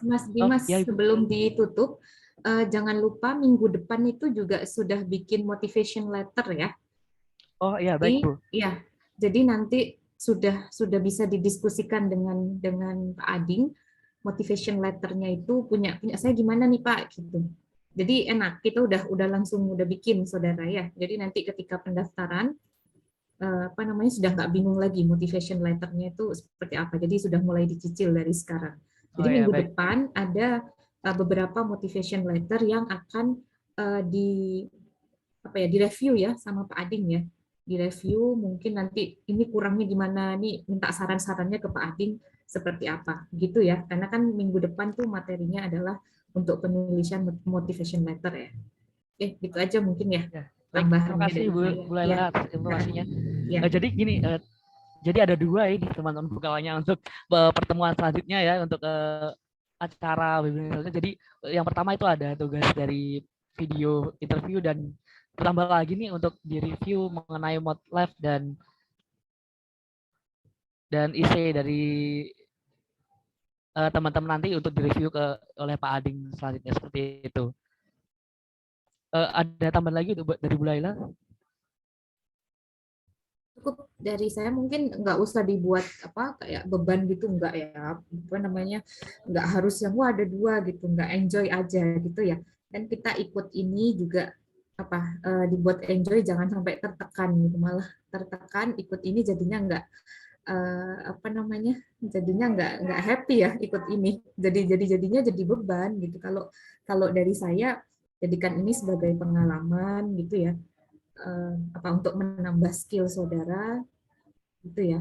Mas Dimas, ya, sebelum ditutup, jangan lupa minggu depan itu juga sudah bikin motivation letter ya. Oh iya, baik Bu. Iya, jadi nanti sudah bisa didiskusikan dengan Pak Ading. Motivation letternya itu punya saya gimana nih Pak gitu. Jadi enak, kita udah langsung bikin saudara ya. Jadi nanti ketika pendaftaran sudah nggak bingung lagi motivation letternya itu seperti apa. Jadi sudah mulai dicicil dari sekarang. Jadi minggu depan ada beberapa motivation letter yang akan direview ya sama Pak Ading ya. Direview mungkin nanti ini kurangnya gimana nih, minta saran-sarannya ke Pak Ading seperti apa gitu ya. Karena kan minggu depan tuh materinya adalah untuk penulisan motivation letter ya. Gitu aja mungkin ya. Baik, terima kasih Bu Laila atas informasinya. Ya. Jadi gini, jadi ada dua ini teman-teman bekalnya untuk pertemuan selanjutnya ya, untuk acara webinar. Jadi yang pertama itu ada tugas dari video interview, dan tambah lagi nih untuk direview mengenai mod live dan isi dari teman-teman nanti untuk direview oleh Pak Ading selanjutnya seperti itu. Ada tambahan lagi dari Bu Laila? Cukup dari saya, mungkin nggak usah dibuat kayak beban gitu, nggak ya, nggak harus yang ada dua gitu, nggak, enjoy aja gitu ya. Dan kita ikut ini juga dibuat enjoy, jangan sampai tertekan gitu, malah tertekan ikut ini jadinya jadinya nggak happy ya ikut ini, jadinya jadi beban gitu. Kalau dari saya, jadikan ini sebagai pengalaman gitu ya, untuk menambah skill saudara gitu ya.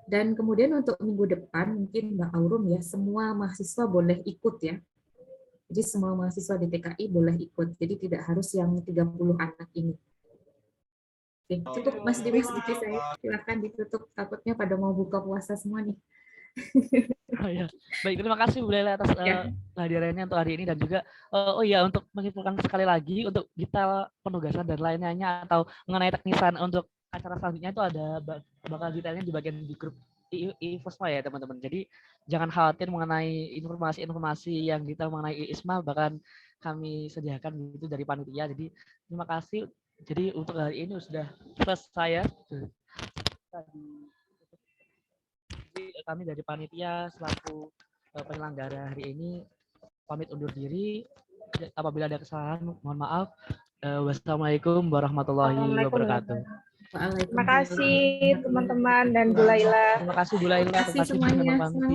Dan kemudian untuk minggu depan mungkin Mbak Aurum ya, semua mahasiswa boleh ikut ya. Jadi semua mahasiswa di TKI boleh ikut. Jadi tidak harus yang 30 anak ini. Oke, cukup Mas Dimas, saya silakan ditutup, takutnya pada mau buka puasa semua nih. Oh, ya. Baik, terima kasih Bu Laila atas kehadirannya untuk hari ini, dan juga oh iya, untuk menginfokan sekali lagi untuk detail penugasan dan lainnya atau mengenai teknisan untuk acara selanjutnya itu ada bakal detailnya di bagian di grup IFOSMA ya teman-teman. Jadi jangan khawatir mengenai informasi-informasi yang detail mengenai ISMA, bahkan kami sediakan gitu dari panitia. Jadi terima kasih. Jadi untuk hari ini sudah selesai ya. Jadi kami dari panitia selaku penyelenggara hari ini pamit undur diri. Apabila ada kesalahan mohon maaf. Wassalamualaikum warahmatullahi wabarakatuh. Terima kasih teman-teman dan Bu Laila. Terima kasih Bu Laila, terima kasih semuanya. teman-teman.